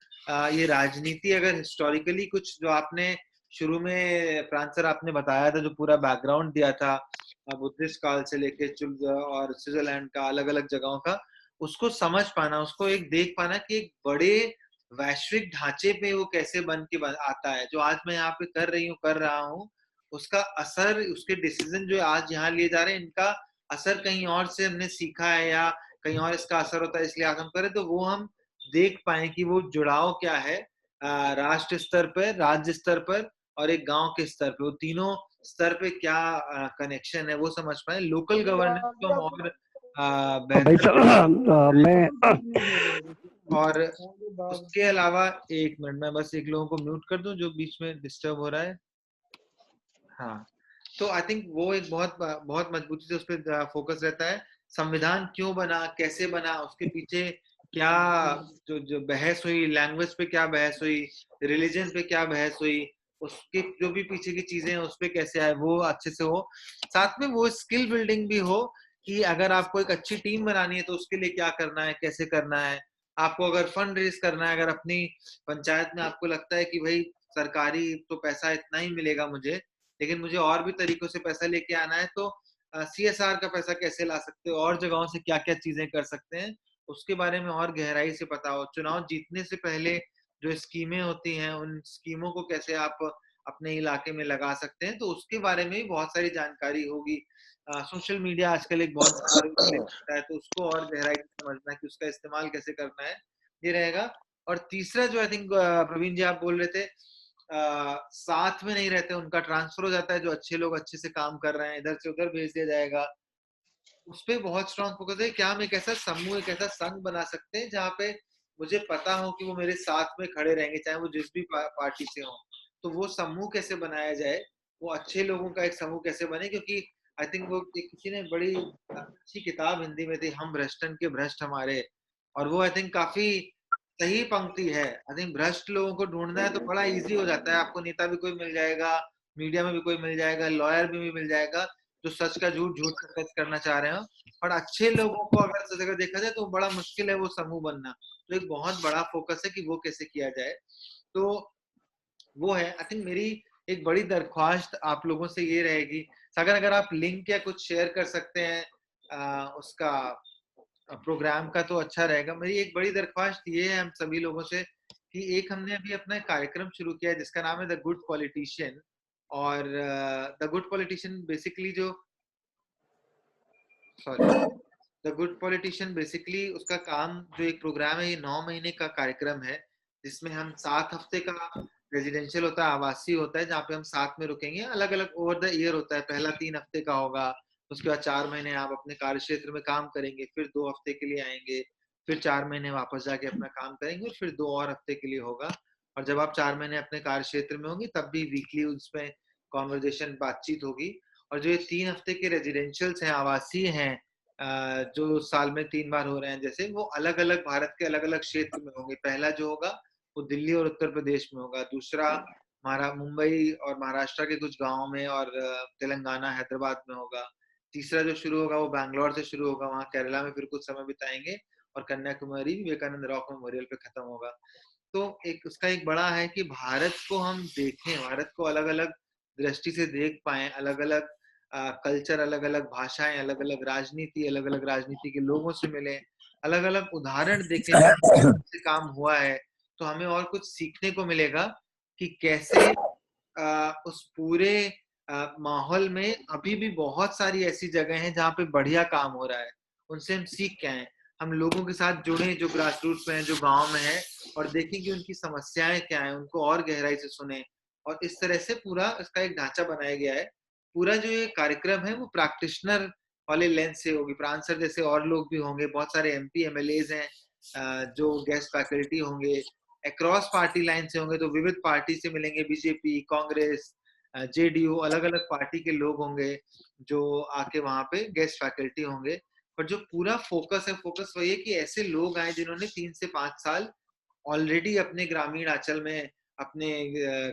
ये राजनीति अगर हिस्टोरिकली कुछ जो आपने शुरू में प्रांत सर आपने बताया था, जो पूरा बैकग्राउंड दिया था बुद्धिस्ट काल से लेके और स्विट्जरलैंड का, अलग अलग जगहों का, उसको समझ पाना, उसको एक देख पाना कि एक बड़े वैश्विक ढांचे पे वो कैसे बन के आता है। जो आज मैं यहाँ पे कर रहा हूँ उसका असर, उसके डिसीजन जो आज यहाँ लिए जा रहे हैं, इनका असर कहीं और से हमने सीखा है या कहीं और इसका असर होता है इसलिए आज हम करें, तो वो हम देख पाए कि वो जुड़ाव क्या है राष्ट्र स्तर पर, राज्य स्तर पर और एक गांव के स्तर पे, वो तीनों स्तर पे क्या कनेक्शन है वो समझ पाए। लोकल गवर्नेंस को हम और बेहतर मैं और उसके अलावा, एक मिनट मैं बस एक लोगों को म्यूट कर दूं जो बीच में डिस्टर्ब हो रहा है। हाँ, तो आई थिंक वो एक बहुत बहुत मजबूती से उस पर फोकस रहता है। संविधान क्यों बना, कैसे बना, उसके पीछे क्या जो बहस हुई, लैंग्वेज पे क्या बहस हुई, रिलीजन पे क्या बहस हुई, उसके जो भी पीछे की चीजें हैं उस पे कैसे आए, वो अच्छे से हो। साथ में वो स्किल बिल्डिंग भी हो कि अगर आपको एक अच्छी टीम बनानी है तो उसके लिए क्या करना है, कैसे करना है। आपको अगर फंड रेज करना है, अगर अपनी पंचायत में आपको लगता है कि भाई सरकारी तो पैसा इतना ही मिलेगा मुझे, लेकिन मुझे और भी तरीकों से पैसा लेके आना है, तो CSR का पैसा कैसे ला सकते हो, और जगहों से क्या क्या चीजें कर सकते हैं, उसके बारे में और गहराई से पता हो। चुनाव जीतने से पहले जो स्कीमें होती हैं, उन स्कीमों को कैसे आप अपने इलाके में लगा सकते हैं, तो उसके बारे में भी बहुत सारी जानकारी होगी। सोशल मीडिया आजकल एक बहुत बड़ा रोल प्ले करता है, तो उसको और गहराई से समझना कि उसका इस्तेमाल कैसे करना है, ये रहेगा। और तीसरा जो आई थिंक प्रवीण जी आप बोल रहे थे, साथ में नहीं रहते, उनका ट्रांसफर हो जाता है, जो अच्छे लोग अच्छे से काम कर रहे हैं इधर से उधर भेज दिया जाएगा, उस पर बहुत स्ट्रांग फोकस है। क्या हम एक ऐसा समूह, एक ऐसा संघ बना सकते हैं जहाँ पे मुझे पता हो कि वो मेरे साथ में खड़े रहेंगे, चाहे वो जिस भी पार्टी से हो। तो वो समूह कैसे बनाया जाए, वो अच्छे लोगों का एक समूह कैसे बने, क्योंकि आई थिंक वो किसी ने बड़ी अच्छी किताब हिंदी में थी, हम भ्रष्टन के भ्रष्ट हमारे, और वो आई थिंक काफी सही पंक्ति है। आई थिंक भ्रष्ट लोगों को ढूंढना है तो बड़ा इजी हो जाता है, आपको नेता भी कोई मिल जाएगा, मीडिया में भी कोई मिल जाएगा, लॉयर भी मिल जाएगा जो सच का झूठ, झूठ का सच करना चाह रहे हो। और अच्छे लोगों को अगर सच अगर देखा जाए तो बड़ा मुश्किल है वो समूह बनना, तो एक बहुत बड़ा फोकस है कि वो कैसे किया जाए। तो वो है आई थिंक मेरी एक बड़ी दरख्वास्त आप लोगों से ये रहेगी, सागर अगर आप लिंक या कुछ शेयर कर सकते हैं उसका प्रोग्राम का तो अच्छा रहेगा। मेरी एक बड़ी दरख्वास्त ये है हम सभी लोगों से कि एक हमने अभी अपना कार्यक्रम शुरू किया है जिसका नाम है द गुड पॉलिटिशियन। और द गुड पॉलिटिशियन बेसिकली जो sorry the good politician basically उसका काम जो एक प्रोग्राम है, ये 9 महीने का कार्यक्रम है जिसमें हम 7 हफ्ते का रेजिडेंशियल होता है, आवासीय होता है, जहाँ पे हम साथ में रुकेंगे, अलग अलग ओवर द ईयर होता है। पहला 3 हफ्ते का होगा, उसके बाद 4 महीने आप अपने कार्य क्षेत्र में काम करेंगे, फिर 2 हफ्ते के लिए आएंगे, फिर 4 महीने वापस जाके अपना काम करेंगे, और फिर 2 और हफ्ते के लिए होगा। और जब आप 4 महीने अपने कार्य क्षेत्र में होंगे तब भी वीकली उसमें कॉन्वर्जेशन, बातचीत होगी। और जो ये 3 हफ्ते के रेजिडेंशियल्स हैं, आवासीय हैं, जो साल में 3 बार हो रहे हैं, जैसे वो अलग अलग भारत के अलग अलग क्षेत्र में होंगे। पहला जो होगा वो दिल्ली और उत्तर प्रदेश में होगा, दूसरा मुंबई और महाराष्ट्र के कुछ गांवों में, और तेलंगाना, हैदराबाद में होगा, तीसरा जो शुरू होगा वो बैंगलोर से शुरू होगा, वहाँ केरला में फिर कुछ समय बिताएंगे, और कन्याकुमारी विवेकानंद रॉक मेमोरियल पे खत्म होगा। तो एक उसका एक बड़ा है कि भारत को हम देखें, भारत को अलग अलग दृष्टि से देख पाए, अलग अलग कल्चर, अलग अलग भाषाएं, अलग अलग राजनीति के लोगों से मिले, अलग अलग उदाहरण देखें से काम हुआ है, तो हमें और कुछ सीखने को मिलेगा कि कैसे उस पूरे माहौल में अभी भी बहुत सारी ऐसी जगह हैं जहाँ पे बढ़िया काम हो रहा है, उनसे हम सीख के आए, हम लोगों के साथ जुड़े जो ग्रास रूट्स में है, जो गांव में है, और देखें कि उनकी समस्याएं क्या है, उनको और गहराई से सुने। और इस तरह से पूरा इसका एक ढांचा बनाया गया है। पूरा जो ये कार्यक्रम है वो प्रैक्टिशनर वाले लेंस से होगी, प्रांत सर जैसे और लोग भी होंगे, बहुत सारे MP MLAs हैं जो गेस्ट फैकल्टी होंगे, अक्रॉस पार्टी लाइन से होंगे, तो विविध पार्टी से मिलेंगे, बीजेपी, कांग्रेस, JDU, अलग अलग पार्टी के लोग होंगे जो आके वहां पे गेस्ट फैकल्टी होंगे। पर जो पूरा फोकस है, फोकस वही है कि ऐसे लोग आए जिन्होंने 3 से 5 साल ऑलरेडी अपने ग्रामीण अंचल में, अपने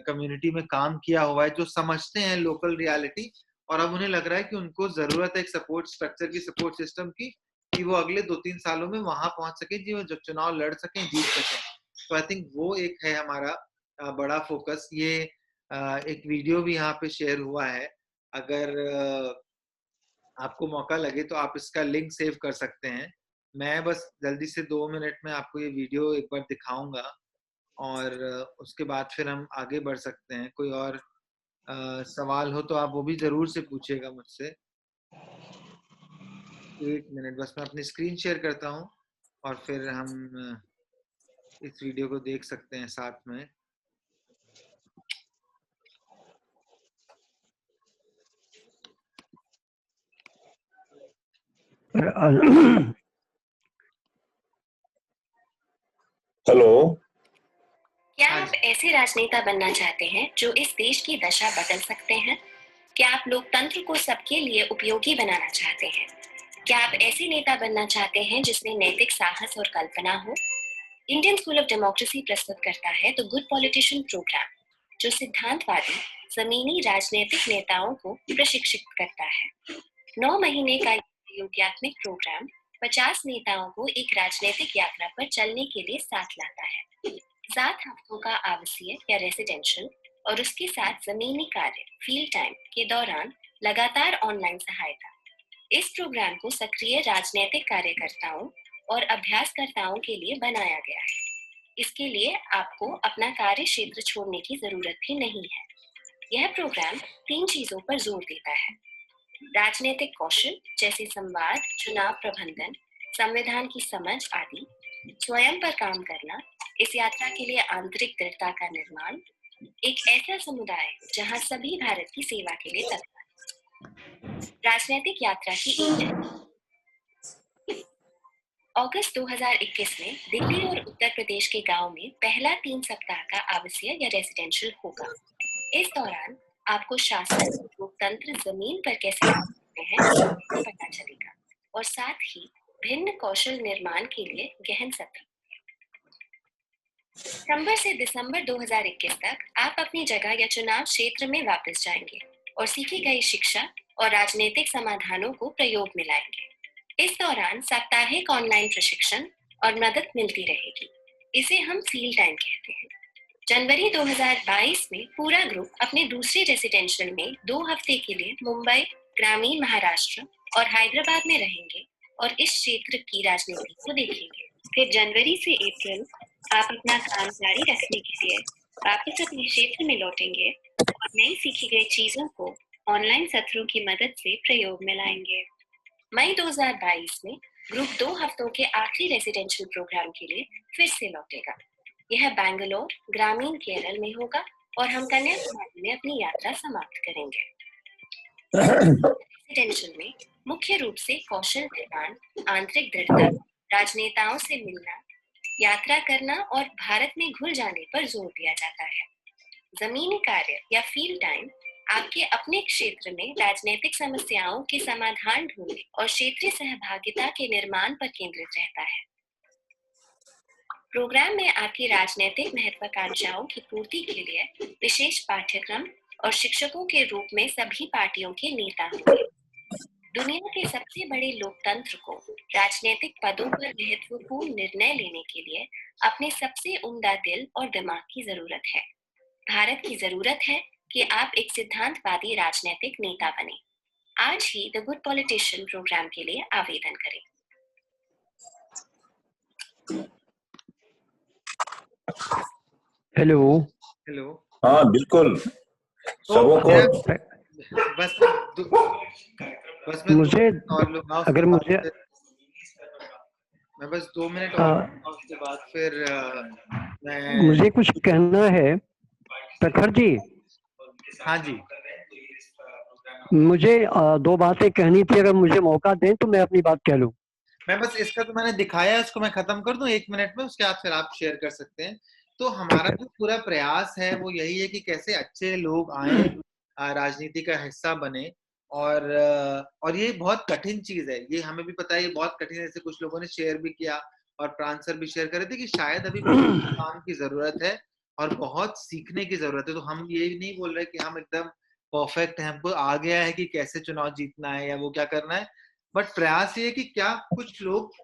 कम्युनिटी में काम किया हुआ है, जो समझते हैं लोकल रियलिटी, और अब उन्हें लग रहा है कि उनको जरूरत है एक सपोर्ट स्ट्रक्चर की, सपोर्ट सिस्टम की, कि वो अगले 2-3 सालों में वहां पहुंच सके, जी वो जो चुनाव लड़ सकें, जीत सकें। तो आई थिंक वो एक है हमारा बड़ा फोकस। ये एक वीडियो भी यहाँ पे शेयर हुआ है, अगर आपको मौका लगे तो आप इसका लिंक सेव कर सकते हैं। मैं बस जल्दी से 2 मिनट में आपको ये वीडियो एक बार दिखाऊंगा, और उसके बाद फिर हम आगे बढ़ सकते हैं। कोई और सवाल हो तो आप वो भी जरूर से पूछिएगा मुझसे। एक मिनट बस मैं अपनी स्क्रीन शेयर करता हूँ और फिर हम इस वीडियो को देख सकते हैं साथ में। हेलो। क्या आप ऐसे राजनेता बनना चाहते हैं जो इस देश की दशा बदल सकते हैं? क्या आप लोकतंत्र को सबके लिए उपयोगी बनाना चाहते हैं? क्या आप ऐसे नेता बनना चाहते हैं जिसमें नैतिक साहस और कल्पना हो? इंडियन स्कूल ऑफ डेमोक्रेसी प्रस्तुत करता है द गुड पॉलिटिशियन प्रोग्राम, जो सिद्धांतवादी जमीनी राजनीतिक नेताओं को प्रशिक्षित करता है। 9 महीने का योगात्मक प्रोग्राम 50 नेताओं को एक राजनीतिक यात्रा पर चलने के लिए साथ लाता है। 7 हफ्तों का आवासीय या रेसिडेंशियल और उसके साथ जमीनी कार्य फील्ड टाइम के दौरान लगातार ऑनलाइन सहायता। इस प्रोग्राम को सक्रिय राजनीतिक कार्यकर्ताओं और अभ्यासकर्ताओं के लिए बनाया गया है। इसके लिए आपको अपना कार्य क्षेत्र छोड़ने की जरूरत भी नहीं है। यह प्रोग्राम 3 चीजों पर जोर देता है: राजनीतिक कौशल जैसे संवाद, चुनाव प्रबंधन, संविधान की समझ आदि, स्वयं पर काम करना, इस यात्रा के लिए आंतरिक दृढ़ता का निर्माण, एक ऐसा समुदाय जहां सभी भारत की सेवा के लिए तत्पर। राजनीतिक यात्रा की अगस्त 2021 में दिल्ली और उत्तर प्रदेश के गांव में पहला 3 सप्ताह का आवासीय या रेसिडेंशियल होगा। इस दौरान आपको शासन, लोकतंत्र जमीन पर कैसे काम करते हैं पता चलेगा और साथ ही भिन्न कौशल निर्माण के लिए गहन सत्र। सितंबर से दिसंबर 2021 तक आप अपनी जगह या चुनाव क्षेत्र में वापस जाएंगे और सीखी गई शिक्षा और राजनीतिक समाधानों को प्रयोग में लाएंगे। इस दौरान साप्ताहिक ऑनलाइन प्रशिक्षण और मदद मिलती रहेगी। इसे हम फील्ड टाइम कहते हैं। जनवरी 2022 में पूरा ग्रुप अपने दूसरे रेसिडेंशियल में 2 हफ्ते के लिए मुंबई, ग्रामीण महाराष्ट्र और हैदराबाद में रहेंगे और इस क्षेत्र की राजनीति को देखेंगे। फिर जनवरी से अप्रैल आप अपना काम जारी रखने के लिए वापस अपने क्षेत्र में लौटेंगे और नई सीखी गई चीजों को ऑनलाइन सत्रों की मदद से प्रयोग में लाएंगे। मई 2022 में ग्रुप 2 हफ्तों के आखिरी रेसिडेंशियल प्रोग्राम के लिए फिर से लौटेगा। यह बैंगलोर, ग्रामीण केरल में होगा और हम कन्याकुमारी में अपनी यात्रा समाप्त करेंगे। रेसिडेंशियल में मुख्य रूप से कौशल निर्माण, आंतरिक दृढ़ता, राजनेताओं से मिलना, यात्रा करना और भारत में घुल जाने पर जोर दिया जाता है। जमीनी कार्य या फील्ड टाइम आपके अपने क्षेत्र में राजनीतिक समस्याओं के समाधान ढूंढने और क्षेत्रीय सहभागिता के निर्माण पर केंद्रित रहता है। प्रोग्राम में आपकी राजनीतिक महत्वाकांक्षाओं की पूर्ति के लिए विशेष पाठ्यक्रम और शिक्षकों के रूप में सभी पार्टियों के नेता होंगे। दुनिया के सबसे बड़े लोकतंत्र को राजनीतिक पदों पर महत्वपूर्ण निर्णय लेने के लिए अपने सबसे उम्दा दिल और दिमाग की जरूरत है। भारत की जरूरत है कि आप एक सिद्धांतवादी राजनीतिक नेता बने। आज ही द गुड पॉलिटिशियन प्रोग्राम के लिए आवेदन करें। हेलो। हेलो। हाँ बिल्कुल, तो सबों को बस मैं मुझे और लूंगा, अगर मुझे मैं बस 2 मिनट और उसके बाद फिर मुझे कुछ कहना है प्रखर जी। हाँ जी, मुझे 2 बातें कहनी थी, अगर मुझे मौका दें तो मैं अपनी बात कह लूं। मैं बस इसका तो मैंने दिखाया, उसको मैं खत्म कर दूं 1 मिनट में, उसके बाद फिर आप शेयर कर सकते हैं। तो हमारा जो पूरा प्रयास है वो यही है कि कैसे अच्छे लोग आए, राजनीति का हिस्सा बने। और ये बहुत कठिन चीज है, ये हमें भी पता है, ये बहुत कठिन है। जैसे कुछ लोगों ने शेयर भी किया और प्राण सर भी शेयर कर रहे थे कि शायद अभी बहुत काम की जरूरत है और बहुत सीखने की जरूरत है। तो हम ये नहीं बोल रहे कि हम एकदम परफेक्ट है, हमको आ गया है कि कैसे चुनाव जीतना है या वो क्या करना है, बट प्रयास ये है कि क्या कुछ लोग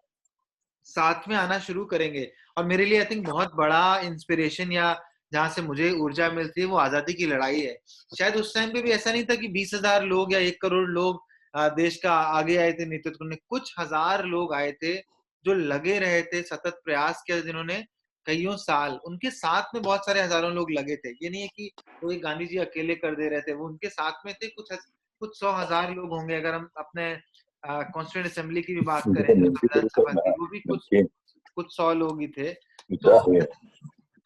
साथ में आना शुरू करेंगे। और मेरे लिए आई थिंक बहुत बड़ा इंस्पिरेशन या जहां से मुझे ऊर्जा मिलती है वो आजादी की लड़ाई है। शायद उस टाइम पे भी ऐसा नहीं था कि 20,000 लोग या 1 करोड़ लोग देश का आगे आए थे नेतृत्व में। कुछ हजार लोग आए थे जो लगे रहे थे, सतत प्रयास किया, जिन्होंने कईयों साल उनके साथ में बहुत सारे हजारों लोग लगे थे। ये नहीं है कि कोई गांधी जी अकेले कर दे रहे थे, वो उनके साथ में थे। कुछ 100,000 लोग होंगे। अगर हम अपने कॉन्स्टिट्यूंट असेंबली की भी बात करें, जो संविधान सभा की, वो भी कुछ 100 लोग ही थे। तो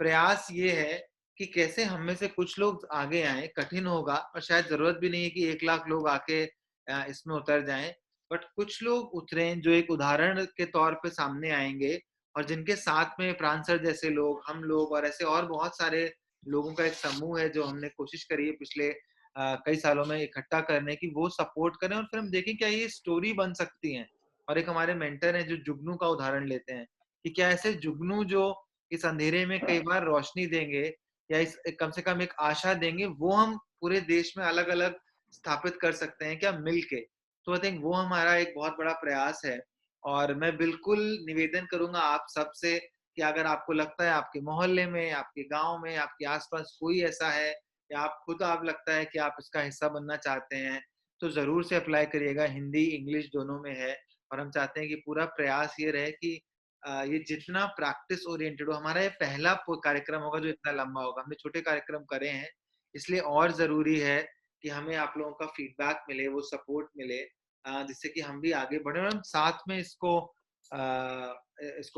प्रयास ये है कि कैसे हम में से कुछ लोग आगे आए। कठिन होगा और शायद जरूरत भी नहीं है कि 1 लाख लोग आके इसमें उतर जाएं, बट कुछ लोग उतरे जो एक उदाहरण के तौर पे सामने आएंगे, और जिनके साथ में प्राण सर जैसे लोग, हम लोग और ऐसे और बहुत सारे लोगों का एक समूह है जो हमने कोशिश करी है पिछले कई सालों में इकट्ठा करने की, वो सपोर्ट करें और फिर हम देखें क्या ये स्टोरी बन सकती है। और एक हमारे मेंटर हैं जो जुगनू का उदाहरण लेते हैं कि क्या ऐसे जुगनू जो इस अंधेरे में कई बार रोशनी देंगे या इस कम से कम एक आशा देंगे, वो हम पूरे देश में अलग अलग स्थापित कर सकते हैं क्या मिलके। तो आई थिंक वो हमारा एक बहुत बड़ा प्रयास है। और मैं बिल्कुल निवेदन करूंगा आप सबसे कि अगर आपको लगता है आपके मोहल्ले में, आपके गांव में, आपके आसपास कोई ऐसा है, या आप लगता है कि आप इसका हिस्सा बनना चाहते हैं, तो जरूर से अप्लाई करिएगा। हिंदी इंग्लिश दोनों में है। और हम चाहते हैं कि पूरा प्रयास ये रहे कि ये जितना प्रैक्टिस ओरिएंटेड हो। हमारा ये पहला कार्यक्रम होगा जो इतना लंबा होगा। हमने छोटे कार्यक्रम करे हैं, इसलिए और जरूरी है कि हमें आप लोगों का फीडबैक मिले, वो सपोर्ट मिले, जिससे कि हम भी आगे बढ़े और हम साथ में इसको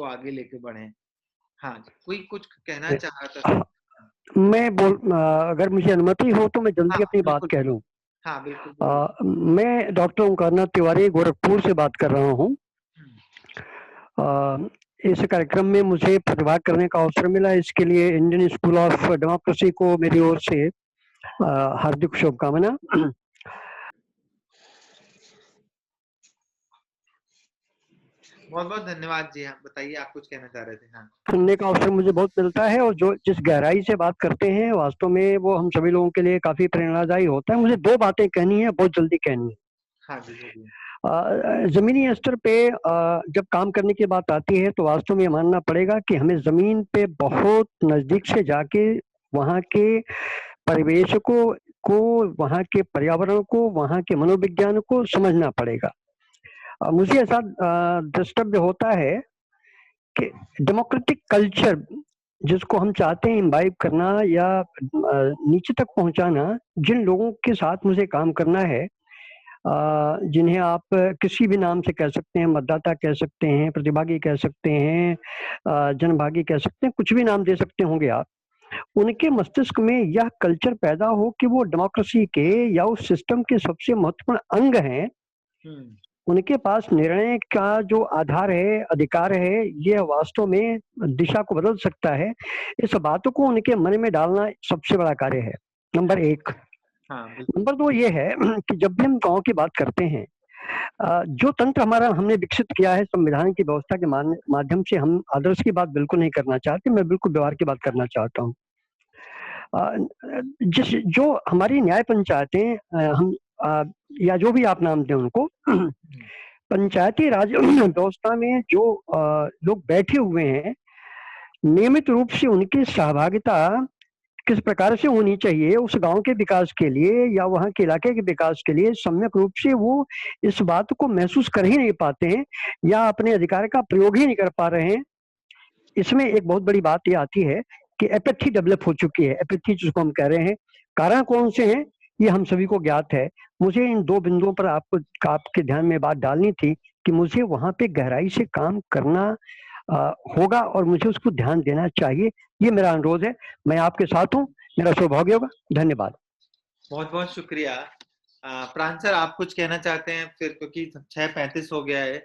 आगे लेके बढ़े। हाँ, कोई कुछ कहना चाह रहा था? अगर मुझे अनुमति हो तो मैं जल्दी अपनी बात कह लूं। हाँ बिल्कुल। मैं डॉक्टर ओंकारनाथ तिवारी गोरखपुर से बात कर रहा हूँ। इस कार्यक्रम में मुझे प्रतिभाग करने का अवसर मिला, इसके लिए इंडियन स्कूल ऑफ डेमोक्रेसी को मेरी ओर से हार्दिक शुभकामना। बहुत बहुत धन्यवाद जी। हाँ बताइए, आप कुछ कहना चाह रहे थे? हाँ, सुनने का अवसर मुझे बहुत मिलता है और जो जिस गहराई से बात करते हैं वास्तव में वो हम सभी लोगों के लिए काफी प्रेरणादायी होता है। मुझे 2 बातें कहनी है, बहुत जल्दी कहनी है। हाँ जी। जमीनी स्तर पे जब काम करने की बात आती है तो वास्तव में मानना पड़ेगा कि हमें जमीन पे बहुत नजदीक से जाके वहाँ के परिवेश को वहाँ के पर्यावरण को, वहाँ के मनोविज्ञान को समझना पड़ेगा। मुझे ऐसा द्रष्टव्य होता है कि डेमोक्रेटिक कल्चर जिसको हम चाहते हैं इम्बाइब करना या नीचे तक पहुंचाना, जिन लोगों के साथ मुझे काम करना है, जिन्हें आप किसी भी नाम से कह सकते हैं, मतदाता कह सकते हैं, प्रतिभागी कह सकते हैं, जनभागी कह सकते हैं, कुछ भी नाम दे सकते होंगे आप। उनके मस्तिष्क में यह कल्चर पैदा हो कि वो डेमोक्रेसी के या उस सिस्टम के सबसे महत्वपूर्ण अंग हैं। उनके पास निर्णय का जो आधार है, अधिकार है, यह वास्तव में दिशा को बदल सकता है। इस बातों को उनके मन में डालना सबसे बड़ा कार्य है, नंबर 1। नंबर 2 ये है कि जब भी हम गांव की बात करते हैं, जो तंत्र हमारा हमने विकसित किया है संविधान की व्यवस्था के माध्यम से, हम आदर्श की बात बिल्कुल नहीं करना चाहते, मैं बिल्कुल व्यवहार की बात करना चाहता हूँ। जो हमारी न्याय पंचायतें हम या जो भी आप नाम दें उनको, पंचायती राज व्यवस्था में जो लोग बैठे हुए हैं, नियमित रूप से उनकी सहभागिता किस प्रकार से होनी चाहिए उस गांव के विकास के लिए या वहां के इलाके के विकास के लिए, सम्यक रूप से वो इस बात को महसूस कर ही नहीं पाते हैं या अपने अधिकार का प्रयोग ही नहीं कर पा रहे हैं। इसमें एक बहुत बड़ी बात ये आती है कि एपैथी डेवलप हो चुकी है, एपैथी जिसको हम कह रहे हैं। कारण कौन से हैं ये हम सभी को ज्ञात है। मुझे इन 2 बिंदुओं पर आपके ध्यान में बात डालनी थी कि मुझे वहां पे गहराई से काम करना होगा और मुझे उसको ध्यान देना चाहिए। ये मेरा अनुरोध है। मैं आपके साथ हूँ, मेरा सौभाग्य होगा। धन्यवाद। बहुत बहुत शुक्रिया। प्राण सर, आप कुछ कहना चाहते हैं फिर, क्योंकि 6:35 हो गया है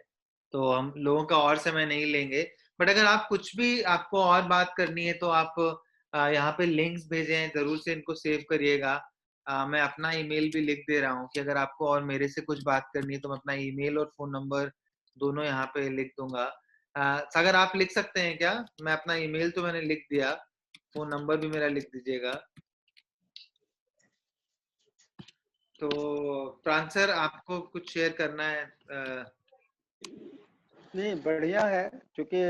तो हम लोगों का और समय नहीं लेंगे। बट अगर आप कुछ भी आपको और बात करनी है तो आप यहाँ पे लिंक्स भेजें, जरूर से इनको सेव करिएगा। मैं अपना ईमेल भी लिख दे रहा हूँ कि अगर आपको और मेरे से कुछ बात करनी है तो मैं अपना ईमेल और फोन नंबर दोनों यहाँ पे लिख दूंगा। सागर, आप लिख सकते हैं क्या? मैं अपना ईमेल तो मैंने लिख दिया, फोन नंबर भी मेरा लिख दीजिएगा। तो प्राण सर, आपको कुछ शेयर करना है? नहीं, बढ़िया है, क्योंकि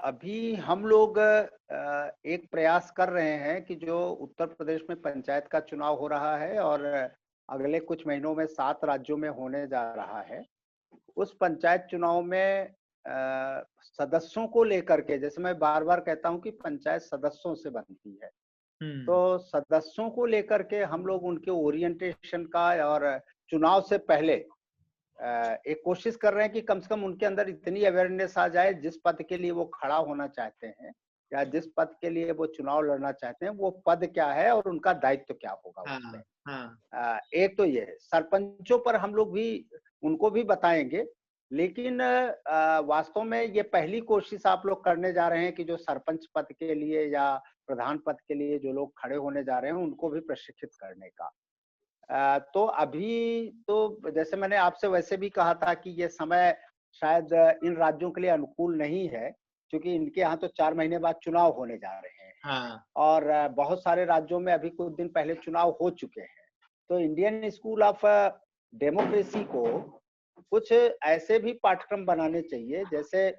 अभी हम लोग एक प्रयास कर रहे हैं कि जो उत्तर प्रदेश में पंचायत का चुनाव हो रहा है और अगले कुछ महीनों में 7 राज्यों में होने जा रहा है, उस पंचायत चुनाव में सदस्यों को लेकर के, जैसे मैं बार बार कहता हूं कि पंचायत सदस्यों से बनती है, तो सदस्यों को लेकर के हम लोग उनके ओरिएंटेशन का और चुनाव से पहले एक कोशिश कर रहे हैं कि कम से कम उनके अंदर इतनी अवेयरनेस आ जाए, जिस पद के लिए वो खड़ा होना चाहते हैं या जिस पद के लिए वो चुनाव लड़ना चाहते हैं, वो पद क्या है और उनका दायित्व क्या होगा उसमें। एक तो ये है। सरपंचों पर हम लोग भी उनको भी बताएंगे, लेकिन वास्तव में ये पहली कोशिश आप लोग करने जा रहे हैं कि जो सरपंच पद के लिए या प्रधान पद के लिए जो लोग खड़े होने जा रहे हैं उनको भी प्रशिक्षित करने का। तो अभी तो जैसे मैंने आपसे वैसे भी कहा था कि ये समय शायद इन राज्यों के लिए अनुकूल नहीं है, क्योंकि इनके यहाँ तो 4 महीने बाद चुनाव होने जा रहे हैं। और बहुत सारे राज्यों में अभी कुछ दिन पहले चुनाव हो चुके हैं। तो इंडियन स्कूल ऑफ डेमोक्रेसी को कुछ ऐसे भी पाठ्यक्रम बनाने चाहिए, जैसे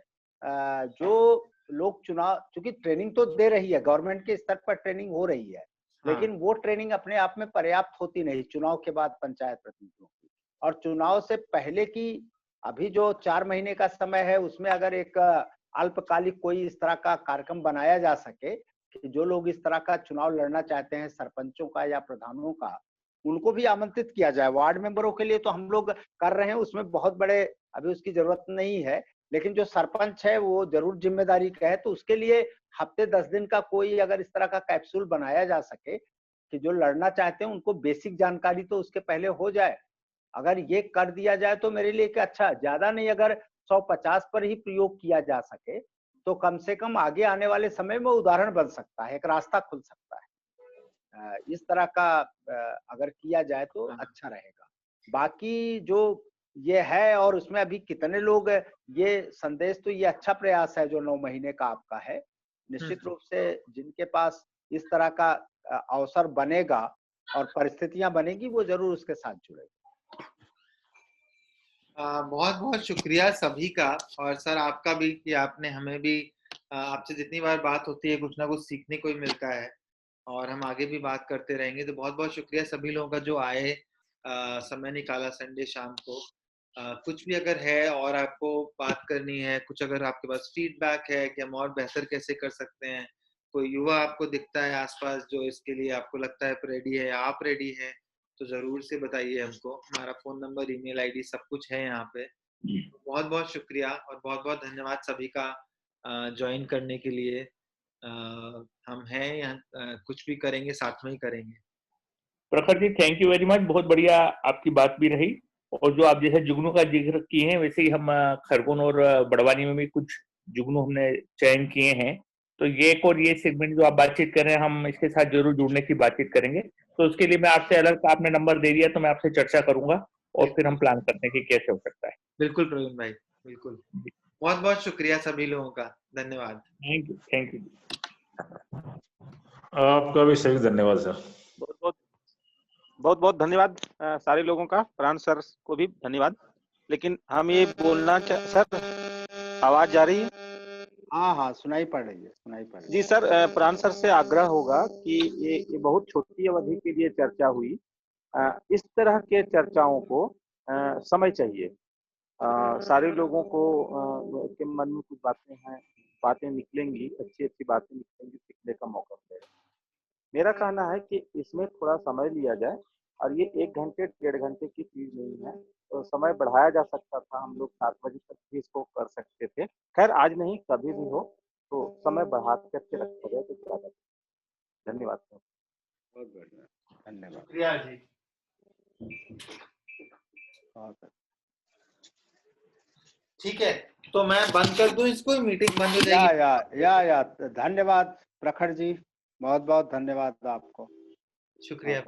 जो लोग चुनाव, क्योंकि ट्रेनिंग तो दे रही है, गवर्नमेंट के स्तर पर ट्रेनिंग हो रही है, लेकिन वो ट्रेनिंग अपने आप में पर्याप्त होती नहीं चुनाव के बाद पंचायत प्रतिनिधियों की। और चुनाव से पहले की अभी जो 4 महीने का समय है, उसमें अगर एक अल्पकालिक कोई इस तरह का कार्यक्रम बनाया जा सके कि जो लोग इस तरह का चुनाव लड़ना चाहते हैं, सरपंचों का या प्रधानों का, उनको भी आमंत्रित किया जाए। वार्ड मेंबरों के लिए तो हम लोग कर रहे हैं, उसमें बहुत बड़े अभी उसकी जरूरत नहीं है, लेकिन जो सरपंच है वो जरूर जिम्मेदारी का है। तो उसके लिए हफ्ते 10 दिन का कोई अगर इस तरह का कैप्सूल बनाया जा सके कि जो लड़ना चाहते हैं उनको बेसिक जानकारी तो उसके पहले हो जाए, अगर ये कर दिया जाए तो मेरे लिए क्या अच्छा, ज्यादा नहीं, अगर 150 पर ही प्रयोग किया जा सके तो कम से कम आगे आने वाले समय में उदाहरण बन सकता है, एक रास्ता खुल सकता है। इस तरह का अगर किया जाए तो अच्छा रहेगा। बाकी जो ये है, और उसमें अभी कितने लोग, ये संदेश तो ये अच्छा प्रयास है जो 9 महीने का आपका है। निश्चित रूप से जिनके पास इस तरह का अवसर बनेगा और परिस्थितियां बनेगी, वो जरूर उसके साथ जुड़ेगा। बहुत बहुत शुक्रिया सभी का, और सर आपका भी कि आपने हमें भी, आपसे जितनी बार बात होती है कुछ ना कुछ सीखने को ही मिलता है, और हम आगे भी बात करते रहेंगे। तो बहुत बहुत शुक्रिया सभी लोगों का जो आए, समय निकाला संडे शाम को। कुछ भी अगर है और आपको बात करनी है, कुछ अगर आपके पास फीडबैक है कि हम और बेहतर कैसे कर सकते हैं, कोई युवा आपको दिखता है आसपास जो इसके लिए आपको लगता है रेडी है या आप रेडी हैं, तो जरूर से बताइए हमको। हमारा फोन नंबर, ईमेल आईडी सब कुछ है यहाँ पे। बहुत बहुत शुक्रिया और बहुत बहुत धन्यवाद सभी का ज्वाइन करने के लिए। हम हैं यहाँ, कुछ भी करेंगे साथ में ही करेंगे। प्रखर जी थैंक यू वेरी मच, बहुत बढ़िया आपकी बात भी रही। और जो आप जैसे जुगनू का जिक्र किए हैं, वैसे ही हम खरगोन और बड़वानी में भी कुछ जुगनू हमने चयन किए हैं। तो ये एक और ये सेगमेंट जो आप बातचीत कर रहे हैं, हम इसके साथ जरूर जुड़ने की बातचीत करेंगे। तो उसके लिए मैं आपसे अलग, आपने नंबर दे दिया तो मैं आपसे चर्चा करूंगा और फिर हम प्लान करते हैं कि कैसे हो सकता है। बिल्कुल प्रवीण भाई, बिल्कुल। बहुत बहुत शुक्रिया सभी लोगों का, धन्यवाद। Thank you, thank you. आपका भी सही धन्यवाद सर। बहुत बहुत धन्यवाद सारे लोगों का। प्राण सर को भी धन्यवाद। लेकिन हम ये बोलना सर, आवाज जा रही है? हाँ, सुनाई पड़ रही है, सुनाई पड़ रही है। जी सर, प्राण सर से आग्रह होगा कि ये बहुत छोटी अवधि के लिए चर्चा हुई। इस तरह के चर्चाओं को समय चाहिए। सारे लोगों को के मन में कुछ बातें हैं, बातें निकलेंगी, अच्छी अच्छी बातें निकलेंगी, सीखने का मौका मिलेगा। मेरा कहना है कि इसमें थोड़ा समय लिया जाए, और ये 1 घंटे 1.5 घंटे की चीज नहीं है, तो समय बढ़ाया जा सकता था। हम लोग 7 बजे तक भी इसको कर सकते थे। खैर आज नहीं, कभी भी हो तो समय बढ़ा करके रखा जाए तो ज्यादा। धन्यवाद सर। बहुत बढ़िया, धन्यवाद। शुक्रिया जी। ठीक है, तो मैं बंद कर दूं इसको, मीटिंग बंद हो जाएगी। या धन्यवाद प्रखर जी, बहुत बहुत धन्यवाद आपको। शुक्रिया।